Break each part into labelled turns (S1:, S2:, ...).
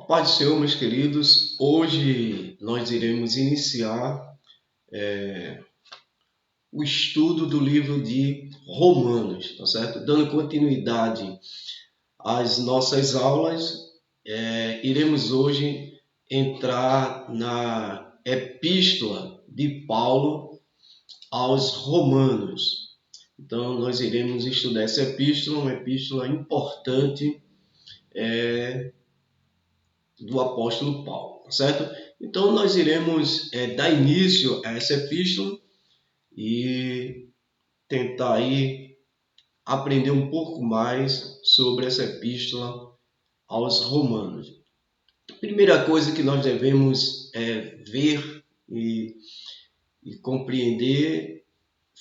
S1: Paz do Senhor, meus queridos. Hoje nós iremos iniciar o estudo do livro de Romanos, tá certo? Dando continuidade às nossas aulas, iremos hoje entrar na epístola de Paulo aos Romanos. Então, nós iremos estudar essa epístola, uma epístola importante do apóstolo Paulo, tá certo? Então nós iremos dar início a essa epístola e tentar aí aprender um pouco mais sobre essa epístola aos Romanos. A primeira coisa que nós devemos ver e compreender,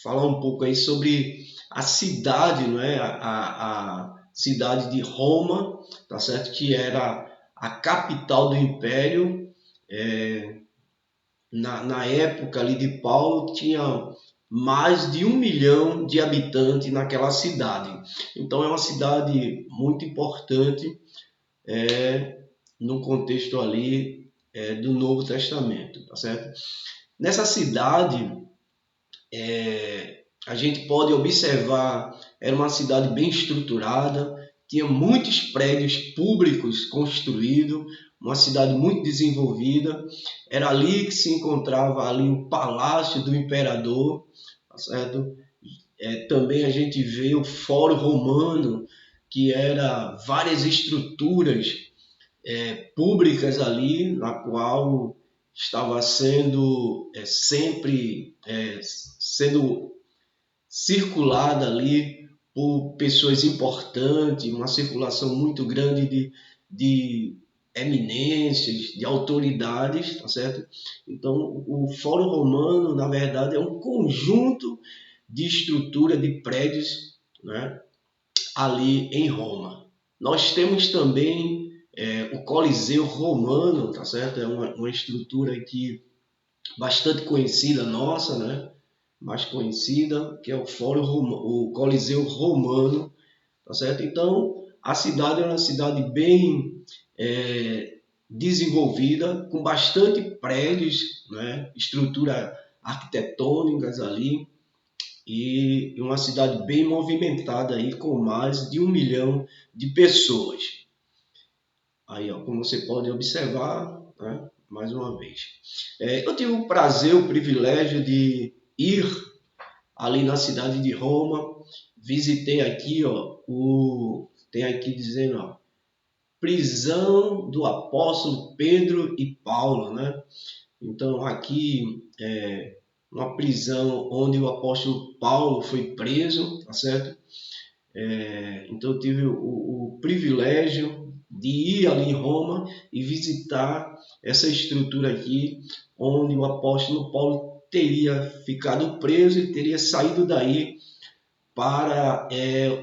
S1: falar um pouco aí sobre a cidade, não é? A cidade de Roma, tá certo? Que era a capital do Império. Na época ali de Paulo, tinha mais de 1 milhão de habitantes naquela cidade. Então é uma cidade muito importante no contexto ali do Novo Testamento, tá certo? Nessa cidade, a gente pode observar, era uma cidade bem estruturada, tinha muitos prédios públicos construídos, uma cidade muito desenvolvida. Era ali que se encontrava ali o palácio do imperador, tá certo? Também a gente vê o Fórum Romano, que era várias estruturas públicas ali, na qual estava sendo sempre sendo circulada ali por pessoas importantes, uma circulação muito grande de eminências, de autoridades, tá certo? Então, o Fórum Romano, na verdade, é um conjunto de estrutura de prédios, né, ali em Roma. Nós temos também o Coliseu Romano, tá certo? É uma estrutura aqui bastante conhecida nossa, né? Mais conhecida, que é o Coliseu Romano, tá certo? Então, a cidade é uma cidade bem desenvolvida, com bastante prédios, né? Estrutura arquitetônicas ali, e uma cidade bem movimentada aí, com mais de 1 milhão de pessoas. Aí, ó, como você pode observar, né? Mais uma vez. Eu tive o prazer, o privilégio de ir ali na cidade de Roma, visitei aqui, ó, tem aqui dizendo, ó, prisão do apóstolo Pedro e Paulo, né? Então aqui uma prisão onde o apóstolo Paulo foi preso, tá certo? Então eu tive o privilégio de ir ali em Roma e visitar essa estrutura aqui, onde o apóstolo Paulo teria ficado preso e teria saído daí para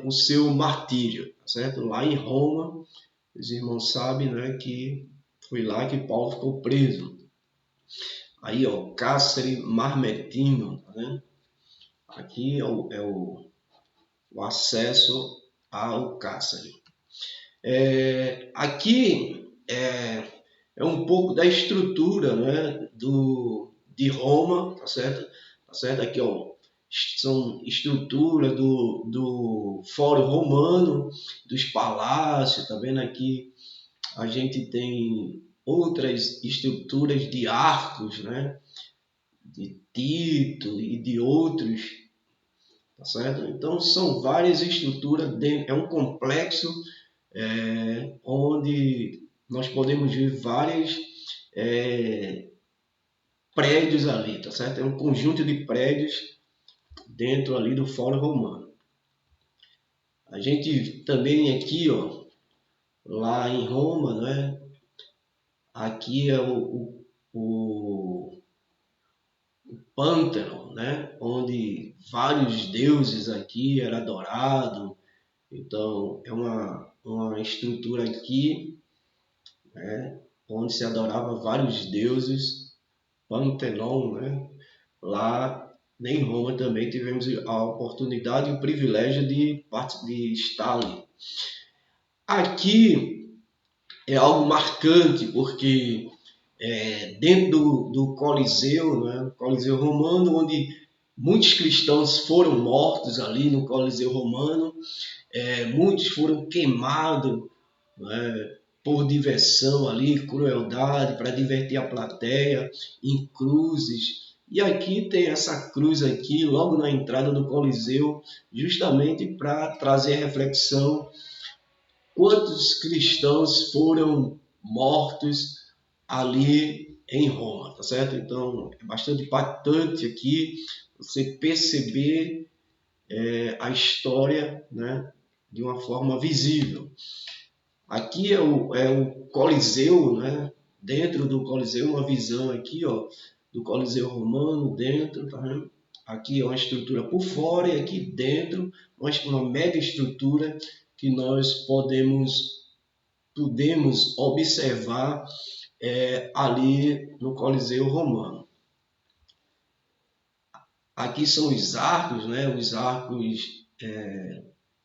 S1: o seu martírio, tá certo? Lá em Roma, os irmãos sabem, né, que foi lá que Paulo ficou preso. Aí, ó, Cárcere Marmetino, tá vendo? Aqui é o acesso ao cárcere. Aqui é um pouco da estrutura, né, de Roma, tá certo? Tá certo? Aqui, ó, são estruturas do Fórum Romano, dos palácios, tá vendo aqui? A gente tem outras estruturas de arcos, né? De Tito e de outros, tá certo? Então são várias estruturas, é um complexo onde nós podemos ver vários prédios ali, tá certo? É um conjunto de prédios dentro ali do Fórum Romano. A gente também aqui, ó, lá em Roma, né? Aqui é o Pântano, né? Onde vários deuses aqui eram adorados. Então é uma estrutura aqui, né? Onde se adorava vários deuses, Pantenon, né? Lá em Roma também tivemos a oportunidade e o privilégio de estar ali. Aqui é algo marcante, porque dentro do Coliseu, né, Coliseu Romano, onde muitos cristãos foram mortos ali no Coliseu Romano, muitos foram queimados, né, por diversão ali, crueldade, para divertir a plateia, em cruzes. E aqui tem essa cruz aqui, logo na entrada do Coliseu, justamente para trazer reflexão quantos cristãos foram mortos ali em Roma, tá certo? Então é bastante impactante aqui você perceber a história, né, de uma forma visível. Aqui é o Coliseu, né? Dentro do Coliseu, uma visão aqui, ó, do Coliseu Romano dentro, tá vendo? Aqui é uma estrutura por fora e aqui dentro uma mega estrutura que nós podemos observar ali no Coliseu Romano. Aqui são os arcos, né? Os arcos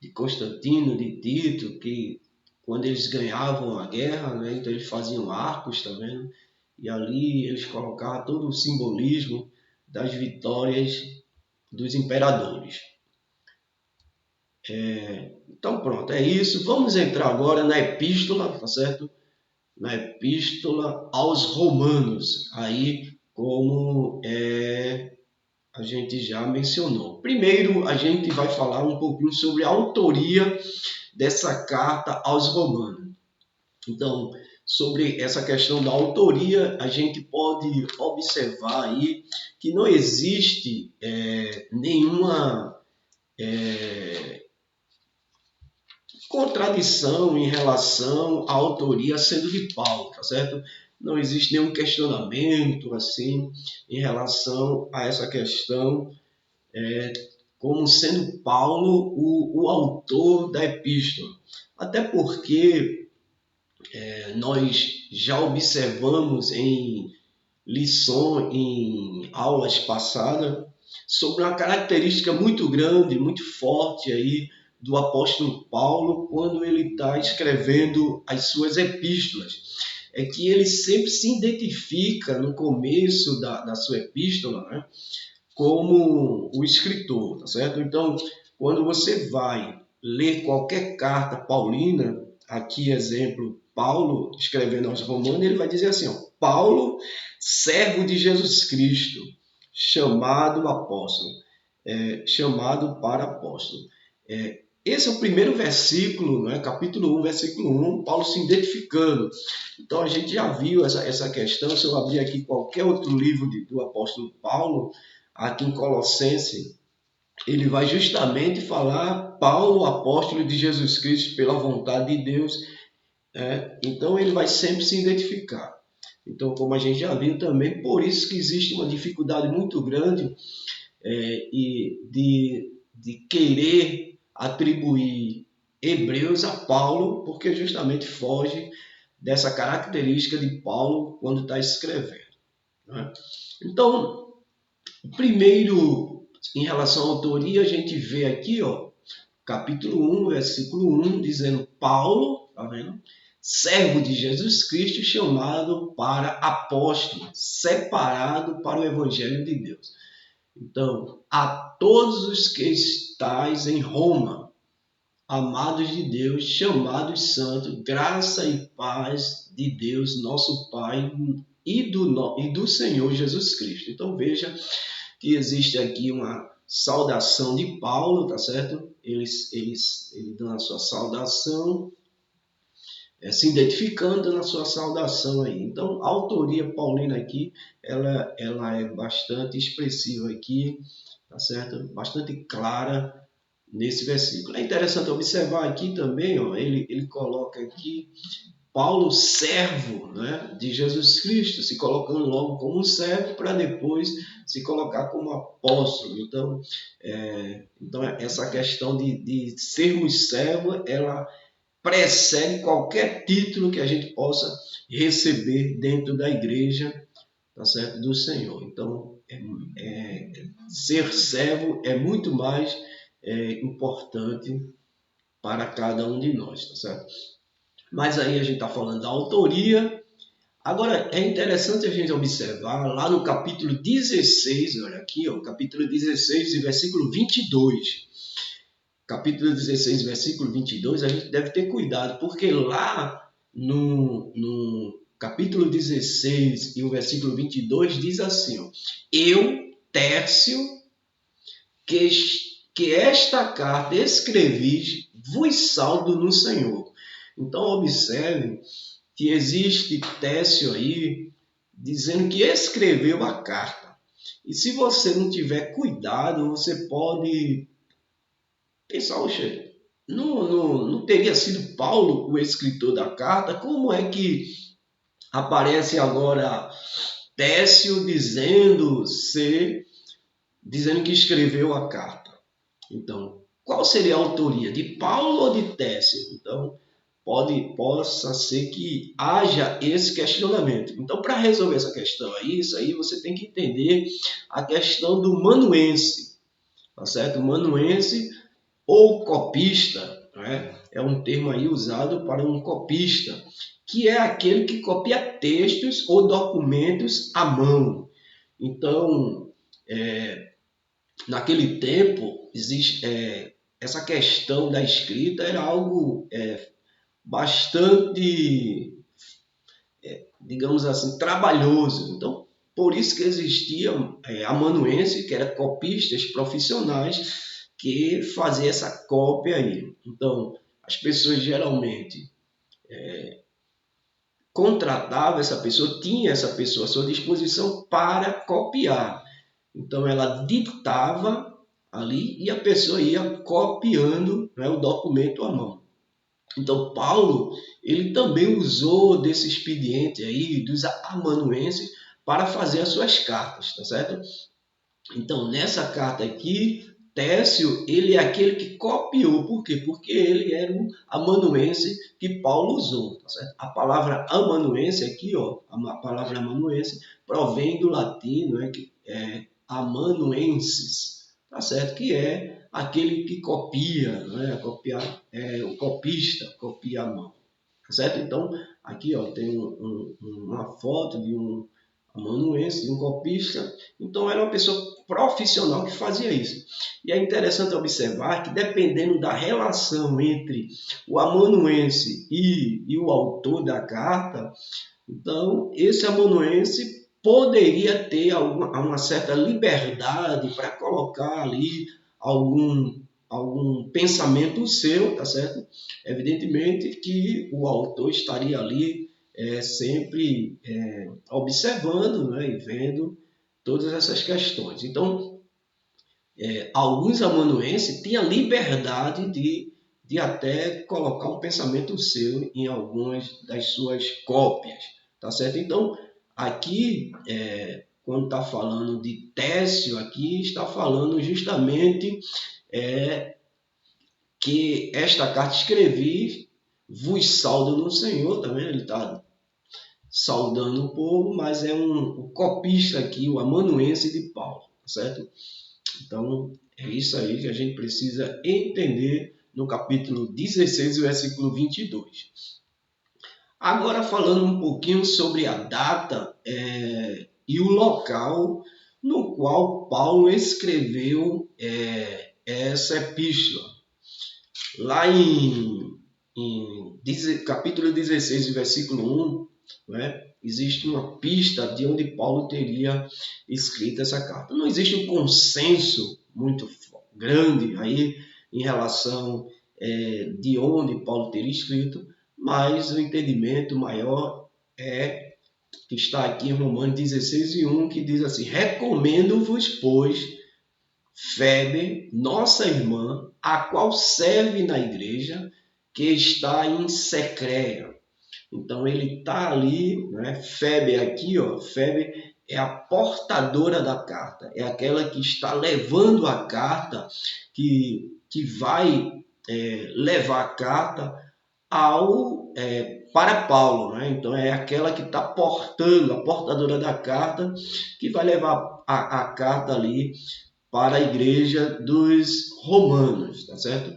S1: de Constantino, de Tito, que quando eles ganhavam a guerra, né? Então eles faziam arcos, tá vendo? E ali eles colocavam todo o simbolismo das vitórias dos imperadores. Então pronto, é isso. Vamos entrar agora na epístola, tá certo? Na epístola aos Romanos, aí como a gente já mencionou. Primeiro, a gente vai falar um pouquinho sobre a autoria dessa carta aos Romanos. Então, sobre essa questão da autoria, a gente pode observar aí que não existe nenhuma contradição em relação à autoria sendo de Paulo, tá certo? Não existe nenhum questionamento assim em relação a essa questão, como sendo Paulo o autor da epístola. Até porque nós já observamos em lições, em aulas passadas, sobre uma característica muito grande, muito forte aí do apóstolo Paulo quando ele está escrevendo as suas epístolas. É que ele sempre se identifica no começo da sua epístola, né, como o escritor, tá certo? Então, quando você vai ler qualquer carta paulina, aqui exemplo, Paulo escrevendo aos Romanos, ele vai dizer assim, ó, Paulo, servo de Jesus Cristo, chamado apóstolo, chamado para apóstolo. Esse é o primeiro versículo, né? Capítulo 1, versículo 1, Paulo se identificando. Então a gente já viu essa questão, se eu abrir aqui qualquer outro livro do apóstolo Paulo, aqui em Colossenses, ele vai justamente falar Paulo, apóstolo de Jesus Cristo, pela vontade de Deus. Então ele vai sempre se identificar. Então, como a gente já viu também, por isso que existe uma dificuldade muito grande de querer atribuir Hebreus a Paulo, porque justamente foge dessa característica de Paulo quando está escrevendo, né? Então, primeiro, em relação à autoria, a gente vê aqui, ó, capítulo 1, versículo 1, dizendo Paulo, tá vendo? Servo de Jesus Cristo, chamado para apóstolo, separado para o evangelho de Deus. Então, a todos os que estáis em Roma, amados de Deus, chamados santos, graça e paz de Deus, nosso Pai, e do Senhor Jesus Cristo. Então, veja que existe aqui uma saudação de Paulo, tá certo? Ele dá a sua saudação, se identificando na sua saudação aí. Então, a autoria paulina aqui, ela é bastante expressiva aqui, tá certo? Bastante clara nesse versículo. É interessante observar aqui também, ó, ele coloca aqui Paulo, servo, né, de Jesus Cristo, se colocando logo como um servo para depois se colocar como apóstolo. Então, essa questão de sermos servos, ela precede qualquer título que a gente possa receber dentro da igreja, tá certo? Do Senhor. Então, ser servo é muito mais importante para cada um de nós, tá certo? Mas aí a gente está falando da autoria. Agora, é interessante a gente observar lá no capítulo 16, olha aqui, ó, capítulo 16, versículo 22. Capítulo 16, versículo 22, a gente deve ter cuidado, porque lá no capítulo 16 e o versículo 22 diz assim, ó, eu, Tércio, que esta carta escrevi, vos saldo no Senhor. Então, observe que existe Tércio aí dizendo que escreveu a carta. E se você não tiver cuidado, você pode pensar, oxe, não teria sido Paulo o escritor da carta? Como é que aparece agora Tércio dizendo que escreveu a carta? Então, qual seria a autoria? De Paulo ou de Tércio? Então, possa ser que haja esse questionamento. Então, para resolver essa questão aí, isso aí você tem que entender a questão do manuense, tá certo? O manuense ou copista, né? É um termo aí usado para um copista, que é aquele que copia textos ou documentos à mão. Então, naquele tempo, essa questão da escrita era algo bastante, digamos assim, trabalhoso. Então, por isso que existiam amanuenses, que eram copistas profissionais, que faziam essa cópia aí. Então, as pessoas geralmente contratavam essa pessoa, tinha essa pessoa à sua disposição para copiar. Então, ela ditava ali e a pessoa ia copiando, né, o documento à mão. Então, Paulo, ele também usou desse expediente aí dos amanuenses para fazer as suas cartas, tá certo? Então, nessa carta aqui, Tércio, ele é aquele que copiou. Por quê? Porque ele era um amanuense que Paulo usou, tá certo? A palavra amanuense aqui, ó, a palavra amanuense provém do latino, que é amanuensis, tá certo? Que é aquele que copia, né? Copiar, o copista, copia a mão, tá certo? Então, aqui, ó, tem uma foto de um amanuense, de um copista. Então, era uma pessoa profissional que fazia isso. E é interessante observar que, dependendo da relação entre o amanuense e o autor da carta, então, esse amanuense poderia ter uma certa liberdade para colocar ali algum pensamento seu, tá certo? Evidentemente que o autor estaria ali sempre observando, né, e vendo todas essas questões. Então, alguns amanuenses tinham liberdade de até colocar um pensamento seu em algumas das suas cópias, tá certo? Então, aqui, quando está falando de Tércio, aqui está falando justamente que esta carta escrevi, vos saldo no Senhor, tá vendo? Ele está saudando o povo, mas é o copista aqui, o amanuense de Paulo, tá certo? Então, é isso aí que a gente precisa entender no capítulo 16, versículo 22. Agora, falando um pouquinho sobre a data e o local no qual Paulo escreveu essa epístola. Lá em capítulo 16, versículo 1, né, existe uma pista de onde Paulo teria escrito essa carta. Não existe um consenso muito grande aí em relação de onde Paulo teria escrito, mas o entendimento maior que está aqui em Romanos 16:1, que diz assim: recomendo-vos, pois, Febe, nossa irmã, a qual serve na igreja, que está em Secreia. Então ele está ali, né? Febe aqui, ó, Febe é a portadora da carta, é aquela que está levando a carta, que vai levar a carta para Paulo, né? Então é aquela que está portando, a portadora da carta, que vai levar a carta ali para a igreja dos romanos, tá certo?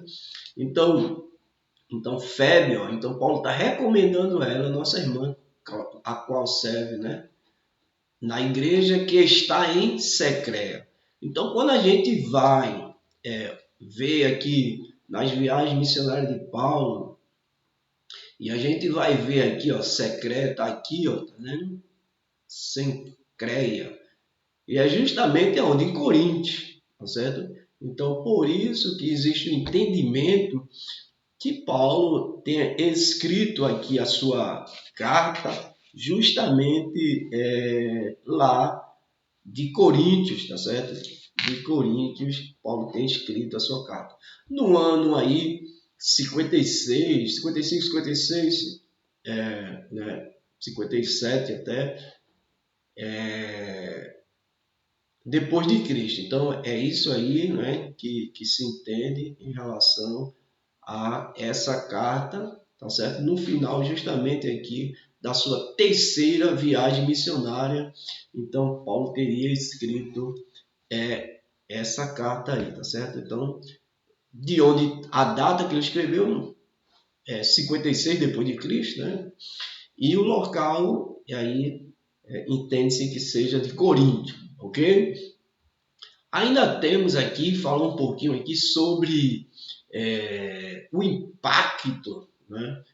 S1: Então, Então, Febe, ó, então Paulo está recomendando ela, nossa irmã, a qual serve, né, na igreja que está em Secreia. Então, quando a gente vai ver aqui nas viagens missionárias de Paulo, e a gente vai ver aqui, ó, Secreia, tá aqui, ó, tá vendo? Sencreia. E é justamente onde? Em Coríntios, tá certo? Então, por isso que existe o entendimento que Paulo tenha escrito aqui a sua carta justamente lá de Coríntios, tá certo? De Coríntios, Paulo tem escrito a sua carta. No ano aí 56, 55, 56, né, 57 até, depois de Cristo. Então é isso aí, né, que se entende em relação a essa carta, tá certo? No final, justamente aqui, da sua terceira viagem missionária, então Paulo teria escrito essa carta aí, tá certo? Então, de onde a data que ele escreveu é 56 depois de Cristo, né? E o local, e aí entende-se que seja de Corinto, ok? Ainda temos aqui, falar um pouquinho aqui sobre o impacto, né,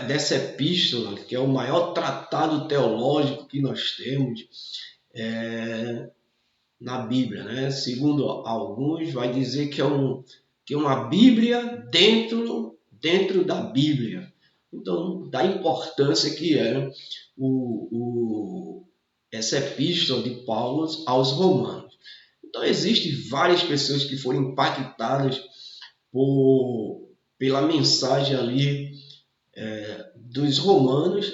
S1: dessa epístola, que é o maior tratado teológico que nós temos na Bíblia, né? Segundo alguns, vai dizer que é uma Bíblia dentro da Bíblia. Então, da importância que é essa epístola de Paulo aos Romanos. Então, existem várias pessoas que foram impactadas pela mensagem ali dos romanos,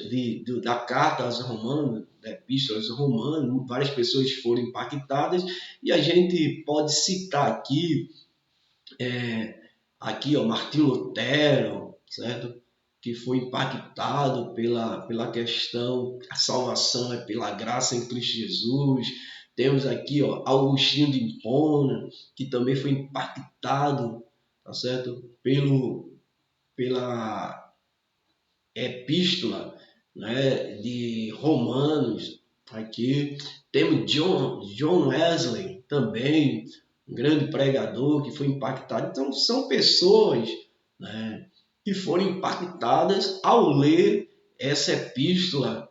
S1: da carta aos romanos, da epístola aos romanos, várias pessoas foram impactadas, e a gente pode citar aqui ó, Martinho Lutero, certo? Que foi impactado pela questão, a salvação é pela graça em Cristo Jesus. Temos aqui ó, Agostinho de Hipona, que também foi impactado, tá certo? Pela epístola, né, de Romanos. Aqui temos John Wesley também, um grande pregador que foi impactado. Então são pessoas, né, que foram impactadas ao ler essa epístola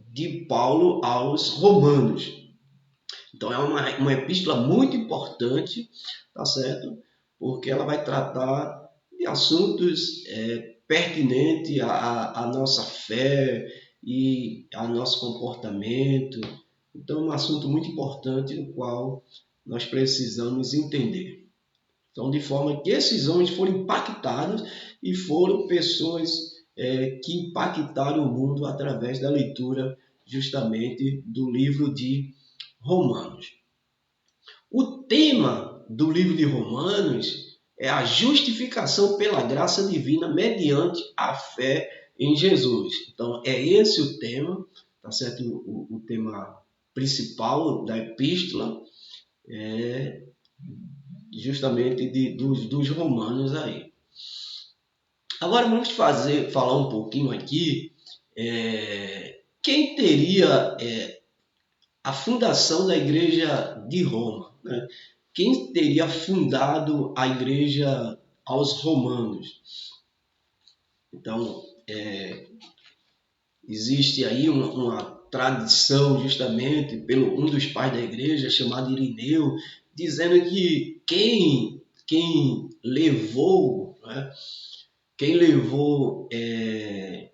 S1: de Paulo aos Romanos. Então é uma epístola muito importante, tá certo? Porque ela vai tratar de assuntos pertinentes à nossa fé e ao nosso comportamento. Então é um assunto muito importante no qual nós precisamos entender. Então, de forma que esses homens foram impactados e foram pessoas que impactaram o mundo através da leitura justamente do livro de Romanos. O tema do livro de Romanos é a justificação pela graça divina mediante a fé em Jesus. Então, é esse o tema, tá certo? O tema principal da epístola é justamente dos romanos aí. Agora vamos falar um pouquinho aqui quem teria a fundação da igreja de Roma, né? Quem teria fundado a igreja aos romanos? Então, existe aí uma tradição justamente pelo um dos pais da igreja, chamado Irineu, dizendo que quem levou, né, quem levou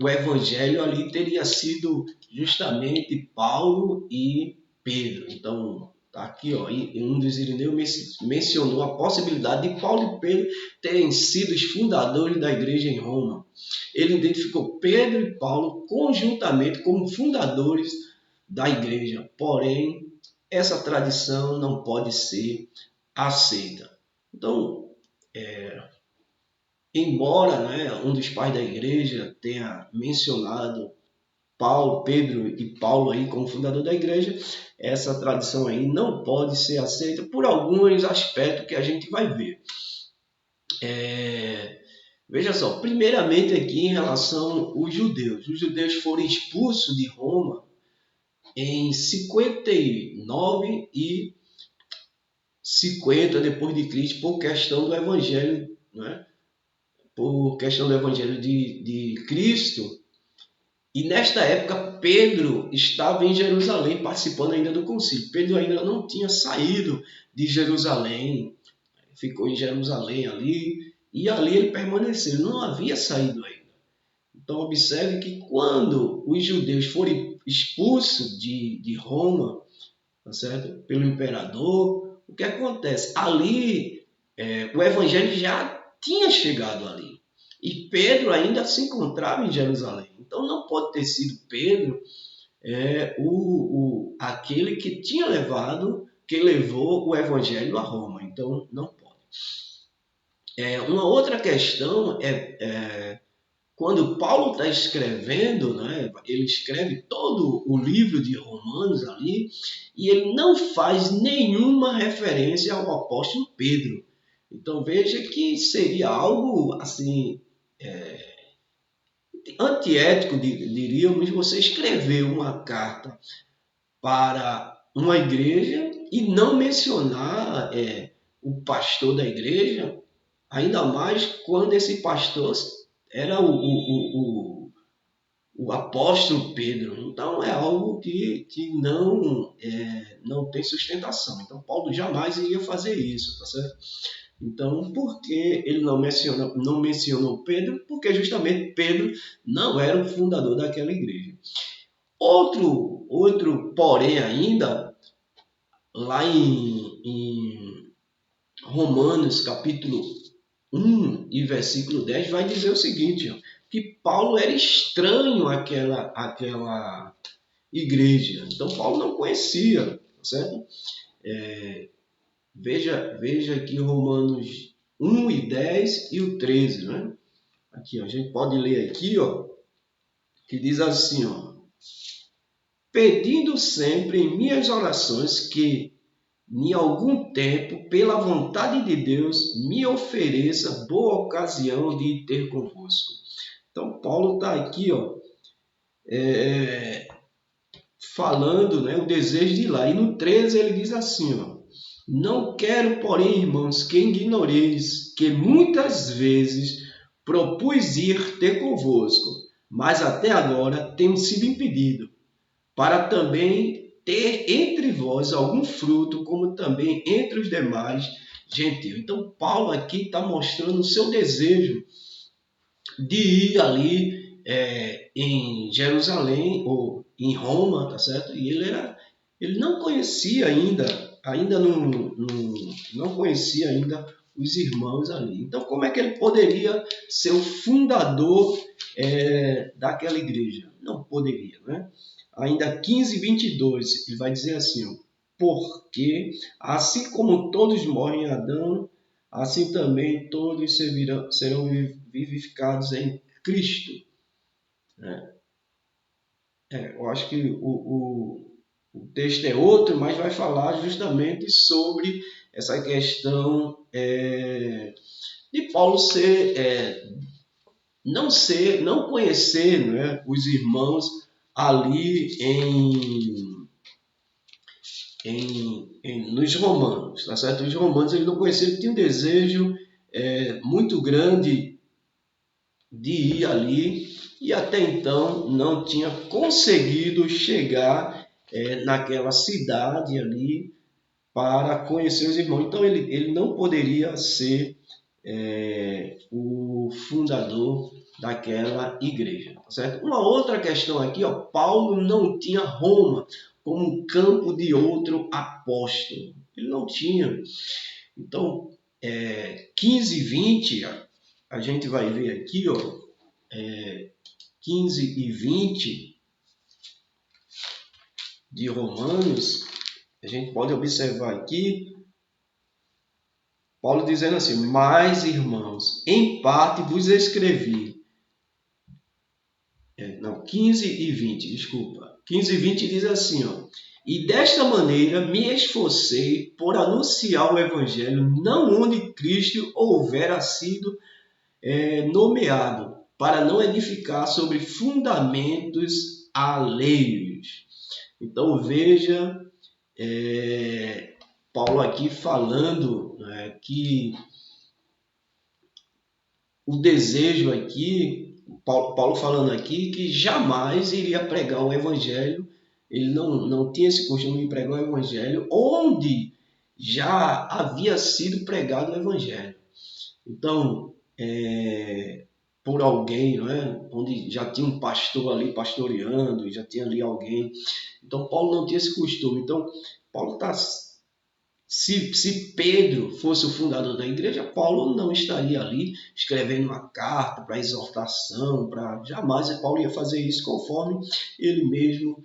S1: o evangelho ali teria sido justamente Paulo e Pedro. Então, tá aqui, ó, um dos Irineus mencionou a possibilidade de Paulo e Pedro terem sido os fundadores da igreja em Roma. Ele identificou Pedro e Paulo conjuntamente como fundadores da igreja. Porém, essa tradição não pode ser aceita. Então, embora, né, um dos pais da igreja tenha mencionado Pedro e Paulo aí como fundador da igreja, essa tradição aí não pode ser aceita por alguns aspectos que a gente vai ver. Veja só, primeiramente aqui em relação aos judeus. Os judeus foram expulsos de Roma em 59 e 50 depois de Cristo por questão do Evangelho, né? Por questão do Evangelho de Cristo. E nesta época Pedro estava em Jerusalém participando ainda do concílio. Pedro ainda não tinha saído de Jerusalém, ficou em Jerusalém ali, e ali ele permaneceu, não havia saído ainda. Então observe que quando os judeus foram expulsos de Roma, tá certo? Pelo imperador, o que acontece? Ali o evangelho já tinha chegado ali. E Pedro ainda se encontrava em Jerusalém. Então não pode ter sido Pedro aquele que tinha levou o evangelho a Roma. Então não pode. Uma outra questão quando Paulo está escrevendo, né, ele escreve todo o livro de Romanos ali, e ele não faz nenhuma referência ao apóstolo Pedro. Então veja que seria algo assim antiético, diríamos, você escrever uma carta para uma igreja e não mencionar o pastor da igreja, ainda mais quando esse pastor era o apóstolo Pedro. Então é algo que não tem sustentação. Então Paulo jamais iria fazer isso, tá certo? Então, por que ele não mencionou Pedro? Porque justamente Pedro não era o fundador daquela igreja. Outro porém ainda, lá em Romanos capítulo 1 e versículo 10, vai dizer o seguinte, que Paulo era estranho àquela igreja. Então, Paulo não conhecia, certo? Veja aqui Romanos 1 e 10 e o 13, né? Aqui, a gente pode ler aqui, que diz assim, pedindo sempre em minhas orações que, em algum tempo, pela vontade de Deus, me ofereça boa ocasião de ir ter convosco. Então, Paulo está aqui, falando, né, o desejo de ir lá. E no 13 ele diz assim, não quero, porém, irmãos, que ignoreis que muitas vezes propus ir ter convosco, mas até agora tenho sido impedido, para também ter entre vós algum fruto, como também entre os demais gentios. Então, Paulo aqui está mostrando o seu desejo de ir ali em Jerusalém ou em Roma, tá certo? E ele não conhecia ainda não conhecia ainda os irmãos ali. Então, como é que ele poderia ser o fundador daquela igreja? Não poderia, né? Ainda 15, 22, ele vai dizer assim, porque assim como todos morrem em Adão, assim também todos serão vivificados em Cristo. Eu acho que o texto é outro, mas vai falar justamente sobre essa questão de Paulo não conhecer, né, os irmãos ali nos romanos, tá certo? Os romanos ele não conhecia, ele tinha um desejo muito grande de ir ali e até então não tinha conseguido chegar naquela cidade ali para conhecer os irmãos. Então ele não poderia ser o fundador daquela igreja, tá certo? Uma outra questão aqui, Paulo não tinha Roma como campo de outro apóstolo. Ele não tinha. Então, 15 e 20, a gente vai ver aqui, 15 e 20 de Romanos, a gente pode observar aqui, Paulo dizendo assim, mas irmãos, em parte vos escrevi. 15 e 20, desculpa. 15 e 20 diz assim, E desta maneira me esforcei por anunciar o Evangelho, não onde Cristo houvera sido nomeado, para não edificar sobre fundamentos alheios. Então veja Paulo aqui falando, né, que o desejo aqui, Paulo falando aqui que jamais iria pregar o evangelho, ele não tinha esse costume de pregar o evangelho onde já havia sido pregado o evangelho. Então, por alguém, não é? Onde já tinha um pastor ali pastoreando, já tinha ali alguém. Então, Paulo não tinha esse costume. Então, Paulo está... Se Pedro fosse o fundador da igreja, Paulo não estaria ali escrevendo uma carta para exortação, jamais Paulo ia fazer isso conforme ele mesmo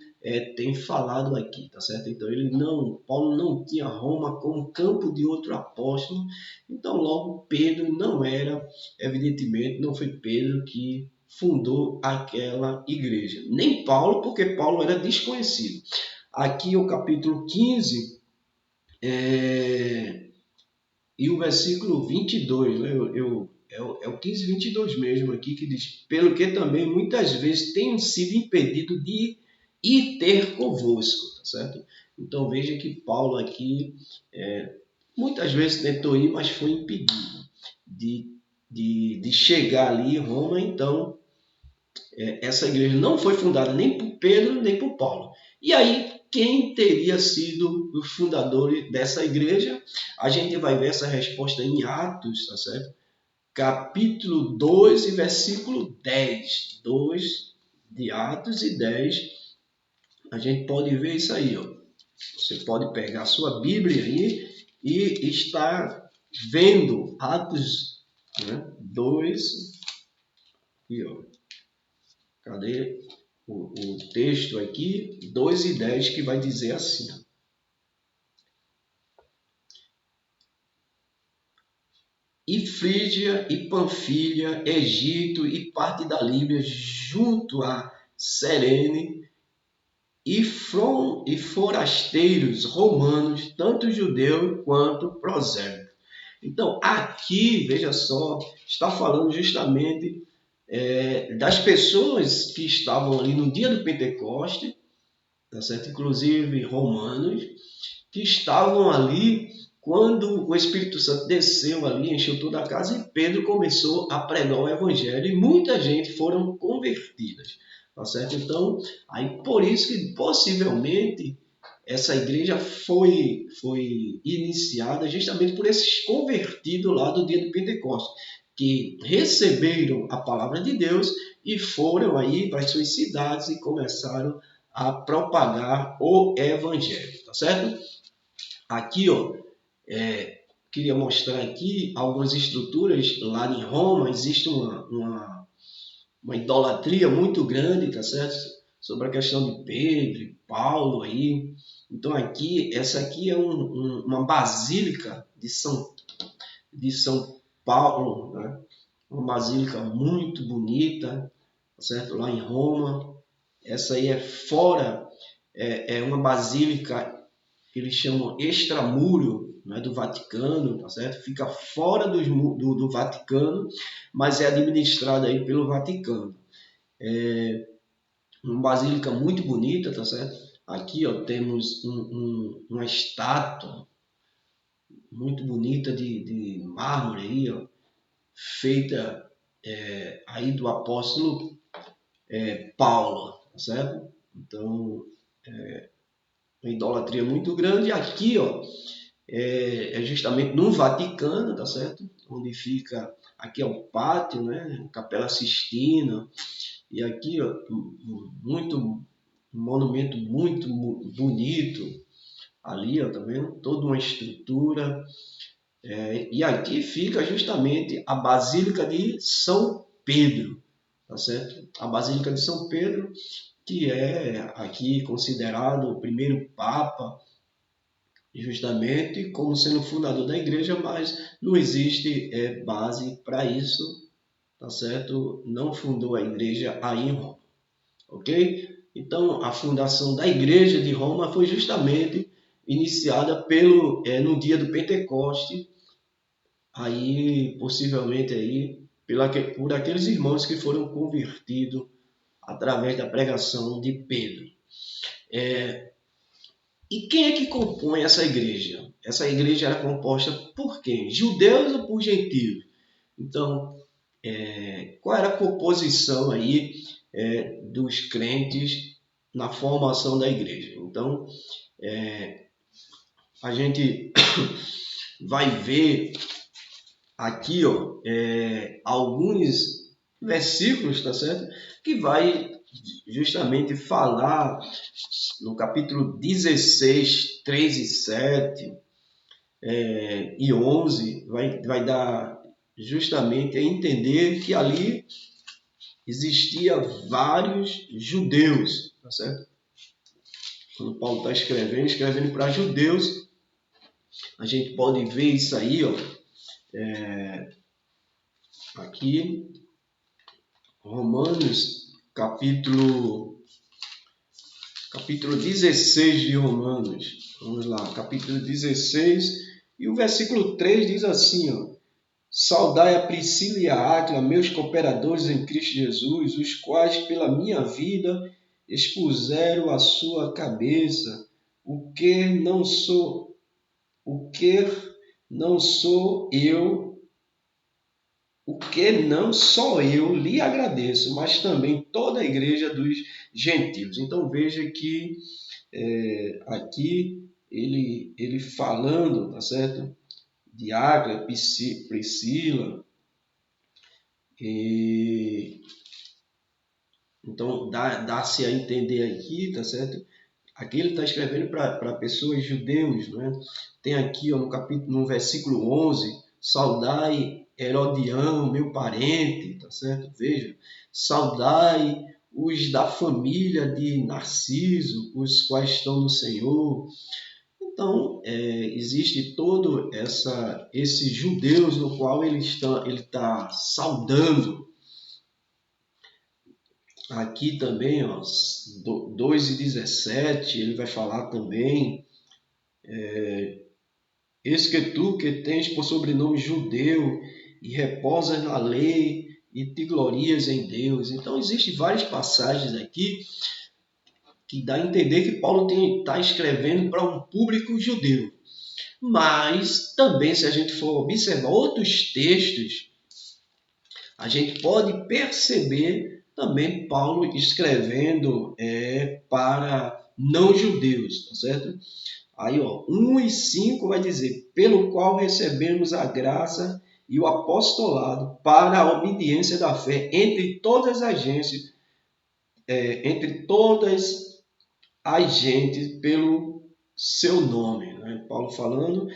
S1: tem falado aqui, tá certo? Então Paulo não tinha Roma como campo de outro apóstolo, então logo Pedro não era, evidentemente, não foi Pedro que fundou aquela igreja, nem Paulo, porque Paulo era desconhecido. Aqui o capítulo 15 e o versículo 22, né? É o 15, 22 mesmo aqui, que diz: pelo que também muitas vezes tenho sido impedido de ir ter convosco, tá certo? Então veja que Paulo aqui muitas vezes tentou ir, mas foi impedido de chegar ali em Roma. Então essa igreja não foi fundada nem por Pedro nem por Paulo. E aí, quem teria sido o fundador dessa igreja? A gente vai ver essa resposta em Atos, tá certo? Capítulo 2 e versículo 10. 2 de Atos e 10. A gente pode ver isso aí, ó. Você pode pegar a sua Bíblia aí e estar vendo Atos, né? 2 e ó. Cadê o texto aqui? 2 e 10, que vai dizer assim: e Frígia e Panfilha, Egito e parte da Líbia, junto a Cirene, e forasteiros romanos, tanto judeu quanto prosélito. Então, aqui, veja só, está falando justamente das pessoas que estavam ali no dia do Pentecoste, tá certo? Inclusive romanos, que estavam ali quando o Espírito Santo desceu ali, encheu toda a casa, e Pedro começou a pregar o evangelho e muita gente foram convertidas, tá certo? Então, aí por isso que possivelmente essa igreja foi iniciada justamente por esses convertidos lá do dia do Pentecostes, que receberam a palavra de Deus e foram aí para as suas cidades e começaram a propagar o evangelho, tá certo? Aqui, ó, queria mostrar aqui algumas estruturas. Lá em Roma existe uma idolatria muito grande, tá certo? Sobre a questão de Pedro e Paulo aí. Então essa aqui é uma basílica de São Paulo, né? Uma basílica muito bonita, tá certo? Lá em Roma. Essa aí é fora, é uma basílica que eles chamam extramuro, né, do Vaticano, tá certo? Fica fora do Vaticano, mas é administrada aí pelo Vaticano. Uma basílica muito bonita, tá certo? Aqui, ó, temos uma estátua muito bonita de mármore aí, ó, feita aí do apóstolo Paulo, tá certo? Então, uma idolatria muito grande. Aqui, ó, é justamente no Vaticano, tá certo? Onde fica, aqui é o pátio, né? Capela Sistina. E aqui, ó, um monumento muito bonito. Ali, ó, tá vendo? Toda uma estrutura. E aqui fica justamente a Basílica de São Pedro, tá certo? A Basílica de São Pedro, que é aqui considerado o primeiro Papa, justamente como sendo fundador da igreja, mas não existe base para isso, tá certo? Não fundou a igreja aí em Roma, ok? Então, a fundação da Igreja de Roma foi justamente iniciada no dia do Pentecoste, aí possivelmente aí por aqueles irmãos que foram convertidos através da pregação de Pedro. E quem é que compõe essa igreja? Essa igreja era composta por quem? Judeus ou por gentios? Então, qual era a composição aí dos crentes na formação da igreja? Então, a gente vai ver aqui alguns versículos, tá certo? Que vai justamente falar no capítulo 16, 3 e 7 e 11, vai dar justamente a entender que ali existia vários judeus, tá certo? Quando Paulo está escrevendo para judeus, a gente pode ver isso aí, aqui, Romanos, capítulo 16 de Romanos. Vamos lá, capítulo 16, e o versículo 3 diz assim, saudai a Priscila e a Áquila, meus cooperadores em Cristo Jesus, os quais pela minha vida expuseram a sua cabeça, o que não sou eu, o que não só eu lhe agradeço, mas também toda a igreja dos gentios. Então veja que aqui ele falando, tá certo? De Áquila, Priscila, então dá-se a entender aqui, tá certo? Aqui ele está escrevendo para pessoas judeus, né? Tem aqui no versículo 11, saudai Herodião, meu parente, tá certo? Veja, saudai os da família de Narciso, os quais estão no Senhor. Então, existe todo esses judeus no qual ele está saudando. Aqui também, 2 e 17, ele vai falar também, eis que tu que tens por sobrenome judeu e reposas na lei e te glorias em Deus. Então, existem várias passagens aqui que dá a entender que Paulo está escrevendo para um público judeu. Mas também, se a gente for observar outros textos, a gente pode perceber também Paulo escrevendo para não-judeus, tá certo? Aí, 1 e 5 vai dizer, pelo qual recebemos a graça e o apostolado para a obediência da fé entre todas as gentes, pelo seu nome. Né? Paulo falando,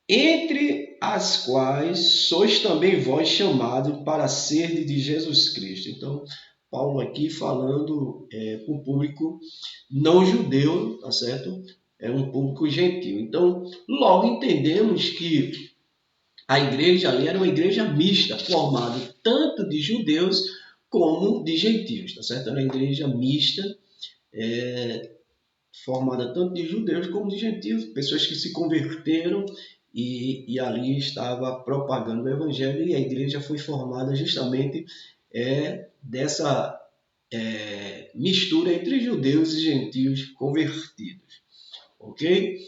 S1: entre as quais sois também vós chamados para ser de Jesus Cristo. Então, Paulo aqui falando para o público não judeu, tá certo? É um público gentil. Então, logo entendemos que a igreja ali era uma igreja mista, formada tanto de judeus como de gentios, tá certo? Era uma igreja mista, formada tanto de judeus como de gentios, pessoas que se converteram e ali estava propagando o evangelho, e a igreja foi formada justamente dessa mistura entre judeus e gentios convertidos. Ok?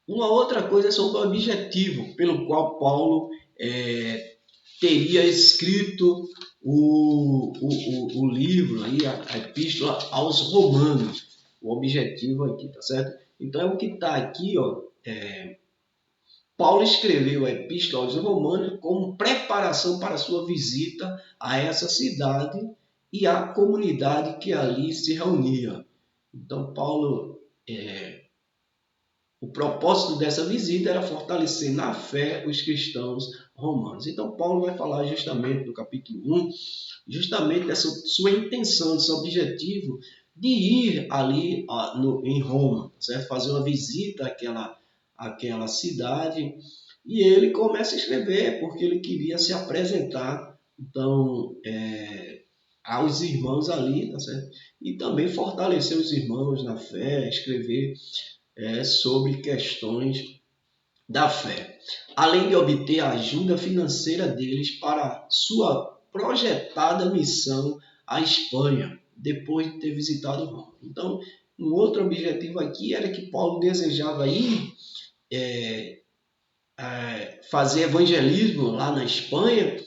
S1: Uma outra coisa é sobre o objetivo pelo qual Paulo teria escrito o livro, aí, a epístola aos Romanos. O objetivo aqui, tá certo? Então é o que está aqui, Paulo escreveu a epístola aos Romanos como preparação para a sua visita a essa cidade e à comunidade que ali se reunia. Então Paulo, o propósito dessa visita era fortalecer na fé os cristãos romanos. Então Paulo vai falar justamente no capítulo 1, justamente dessa sua intenção, desse objetivo de ir ali em Roma, certo? Fazer uma visita àquela cidade, e ele começa a escrever porque ele queria se apresentar então aos irmãos ali, tá certo? E também fortalecer os irmãos na fé, escrever sobre questões da fé, além de obter a ajuda financeira deles para sua projetada missão à Espanha, depois de ter visitado Roma. Então, um outro objetivo aqui era que Paulo desejava ir fazer evangelismo lá na Espanha,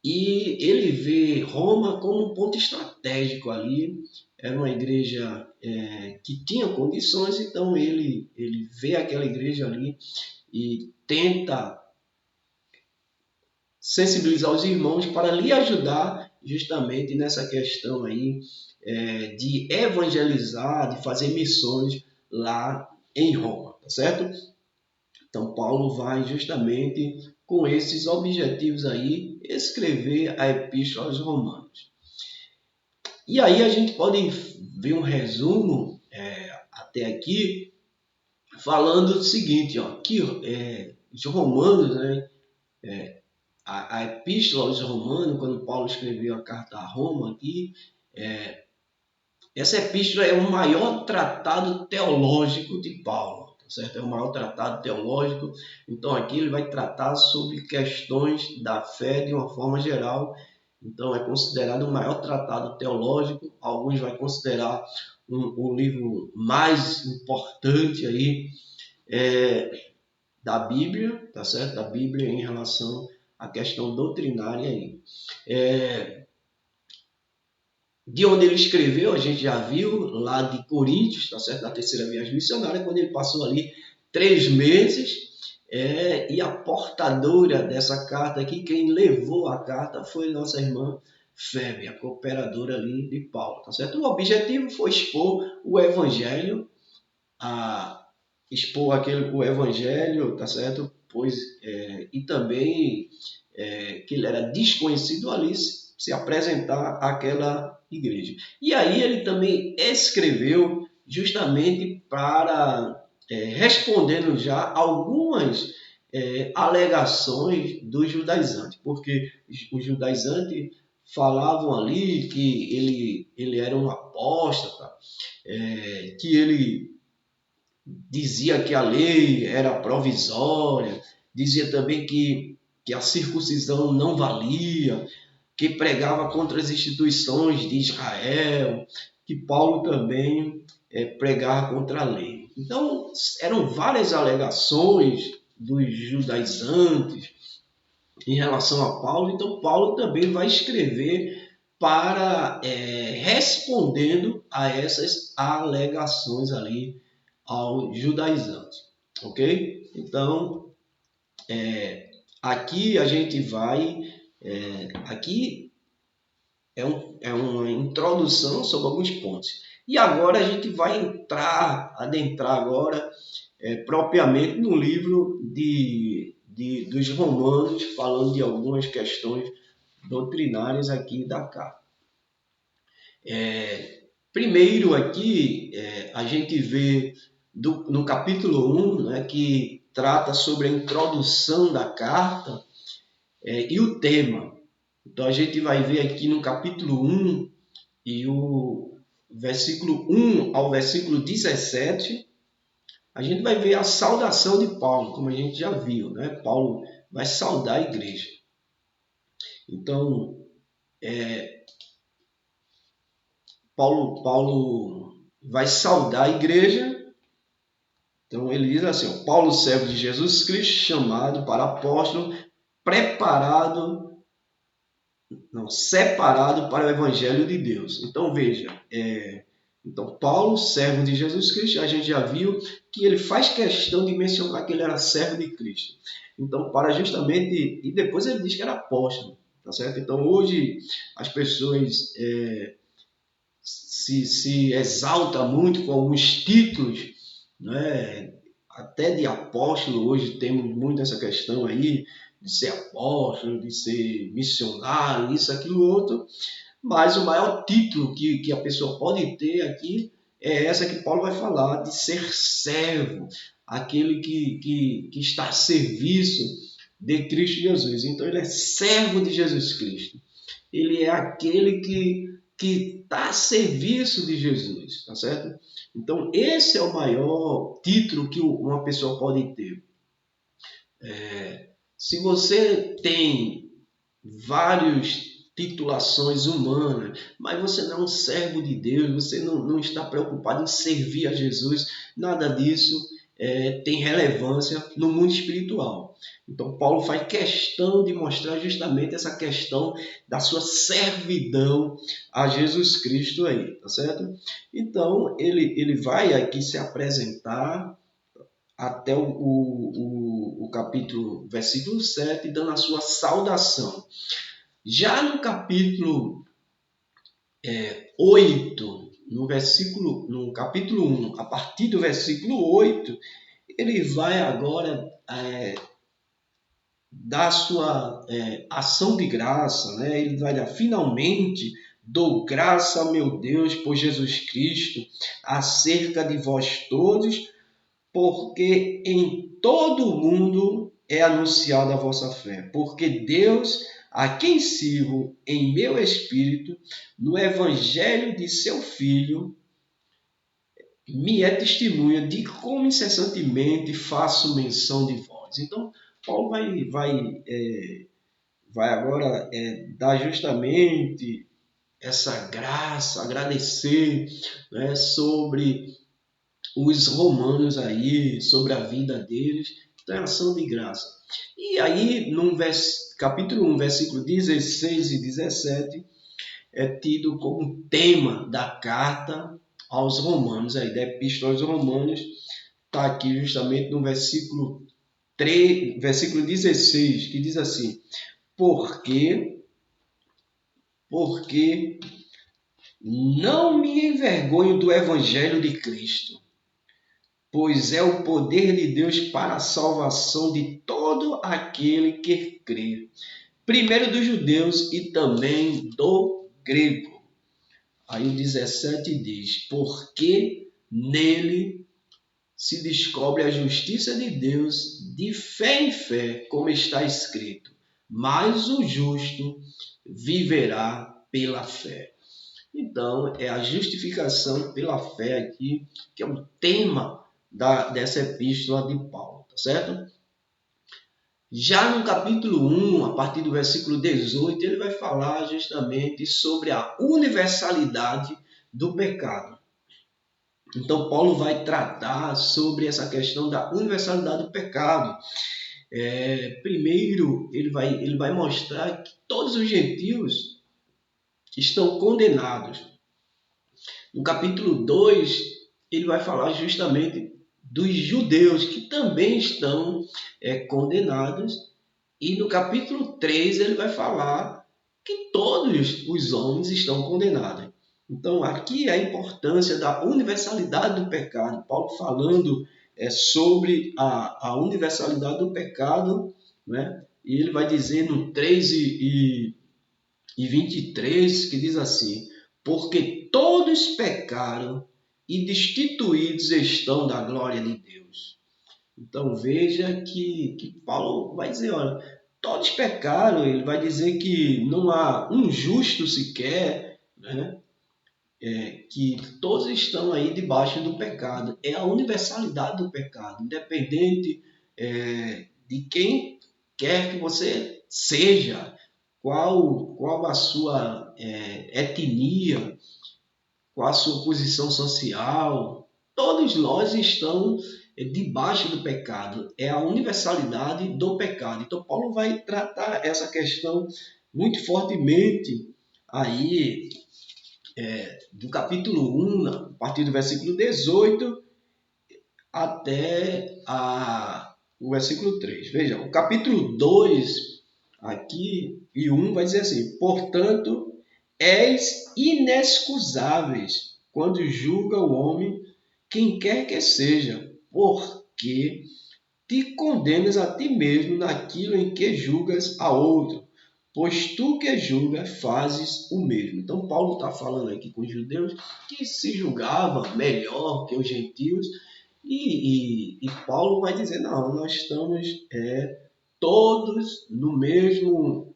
S1: e ele vê Roma como um ponto estratégico ali. Era uma igreja que tinha condições, então ele vê aquela igreja ali e tenta sensibilizar os irmãos para lhe ajudar justamente nessa questão aí de evangelizar, de fazer missões lá em Roma, tá certo? Então Paulo vai justamente com esses objetivos aí escrever a Epístola aos Romanos. E aí a gente pode ver um resumo até aqui falando o seguinte, ó, que os romanos, né, a Epístola aos Romanos, quando Paulo escreveu a carta a Roma aqui, essa epístola é o maior tratado teológico de Paulo, tá certo? É o maior tratado teológico. Então aqui ele vai tratar sobre questões da fé de uma forma geral. Então é considerado o maior tratado teológico. Alguns vão considerar o livro mais importante aí da Bíblia, tá certo? Da Bíblia em relação à questão doutrinária aí. De onde ele escreveu, a gente já viu, lá de Coríntios, tá certo? Da terceira viagem missionária, quando ele passou ali 3 meses, e a portadora dessa carta aqui, quem levou a carta foi nossa irmã Febe, a cooperadora ali de Paulo, tá certo? O objetivo foi expor o evangelho, o evangelho, tá certo? Pois, e também que ele era desconhecido ali, se apresentar àquela igreja. E aí ele também escreveu justamente para respondendo já algumas alegações dos judaizantes, porque os judaizantes falavam ali que ele era um apóstata, que ele dizia que a lei era provisória, dizia também que a circuncisão não valia, que pregava contra as instituições de Israel, que Paulo também pregava contra a lei. Então, eram várias alegações dos judaizantes em relação a Paulo. Então, Paulo também vai escrever para respondendo a essas alegações ali aos judaizantes, ok? Então, aqui a gente vai, aqui é uma introdução sobre alguns pontos. E agora a gente vai adentrar agora propriamente no livro dos Romanos, falando de algumas questões doutrinárias aqui da carta. Primeiro aqui, a gente vê no capítulo 1, né, que trata sobre a introdução da carta e o tema. Então a gente vai ver aqui no capítulo 1 e o versículo 1 ao versículo 17, a gente vai ver a saudação de Paulo, como a gente já viu, né? Paulo vai saudar a igreja. Então, Paulo vai saudar a igreja. Então ele diz assim, Paulo, servo de Jesus Cristo, chamado para apóstolo, separado para o evangelho de Deus. Então veja, então Paulo, servo de Jesus Cristo, a gente já viu que ele faz questão de mencionar que ele era servo de Cristo. Então, para justamente, e depois ele diz que era apóstolo, tá certo? Então hoje as pessoas se exaltam muito com alguns títulos, né? Até de apóstolo, hoje temos muito essa questão aí de ser apóstolo, de ser missionário, isso, aquilo, outro, mas o maior título que a pessoa pode ter aqui é essa que Paulo vai falar, de ser servo, aquele que está a serviço de Cristo Jesus. Então ele é servo de Jesus Cristo. ele é aquele que está a serviço de Jesus, tá certo? Então, esse é o maior título que uma pessoa pode ter. Se você tem várias titulações humanas, mas você não é um servo de Deus, você não está preocupado em servir a Jesus, nada disso tem relevância no mundo espiritual. Então, Paulo faz questão de mostrar justamente essa questão da sua servidão a Jesus Cristo aí, tá certo? Então, ele vai aqui se apresentar até o capítulo, versículo 7, dando a sua saudação. Já no capítulo 8, no capítulo 1, a partir do versículo 8, ele vai agora dar sua ação de graça, né? Ele vai dar, finalmente, dou graça a meu Deus por Jesus Cristo, acerca de vós todos, porque em todo o mundo é anunciada a vossa fé. Porque Deus, a quem sirvo em meu espírito, no evangelho de seu Filho, me é testemunha de como incessantemente faço menção de vós. Então, Paulo vai agora dar justamente essa graça, agradecer, né, sobre os romanos aí, sobre a vida deles. Então é ação de graça. E aí, no capítulo 1, versículo 16 e 17, é tido como tema da carta aos romanos, aí, da epístola aos romanos, está aqui justamente no versículo 3, versículo 16, que diz assim: porque não me envergonho do evangelho de Cristo, pois é o poder de Deus para a salvação de todo aquele que crê, primeiro dos judeus e também do grego. Aí o 17 diz: porque nele se descobre a justiça de Deus de fé em fé, como está escrito, mas o justo viverá pela fé. Então, é a justificação pela fé aqui, que é o tema dessa epístola de Paulo, tá certo? Já no capítulo 1, a partir do versículo 18, ele vai falar justamente sobre a universalidade do pecado. Então, Paulo vai tratar sobre essa questão da universalidade do pecado. Primeiro, ele vai mostrar que todos os gentios estão condenados. No capítulo 2, ele vai falar justamente dos judeus que também estão condenados. E no capítulo 3, ele vai falar que todos os homens estão condenados. Então, aqui é a importância da universalidade do pecado. Paulo falando sobre a universalidade do pecado, né? E ele vai dizer no 3 e 23, que diz assim: porque todos pecaram e destituídos estão da glória de Deus. Então veja que Paulo vai dizer, olha, todos pecaram, ele vai dizer que não há um justo sequer, né? Que todos estão aí debaixo do pecado. É a universalidade do pecado, independente de quem quer que você seja, qual a sua etnia, qual a sua posição social, todos nós estamos debaixo do pecado. É a universalidade do pecado. Então, Paulo vai tratar essa questão muito fortemente aí do capítulo 1, a partir do versículo 18 até o versículo 3. Veja, o capítulo 2 aqui e 1 vai dizer assim: portanto, és inexcusáveis quando julga o homem, quem quer que seja, porque te condenas a ti mesmo naquilo em que julgas a outro, pois tu que julgas fazes o mesmo. Então, Paulo está falando aqui com os judeus que se julgavam melhor que os gentios, e Paulo vai dizer: não, nós estamos todos no mesmo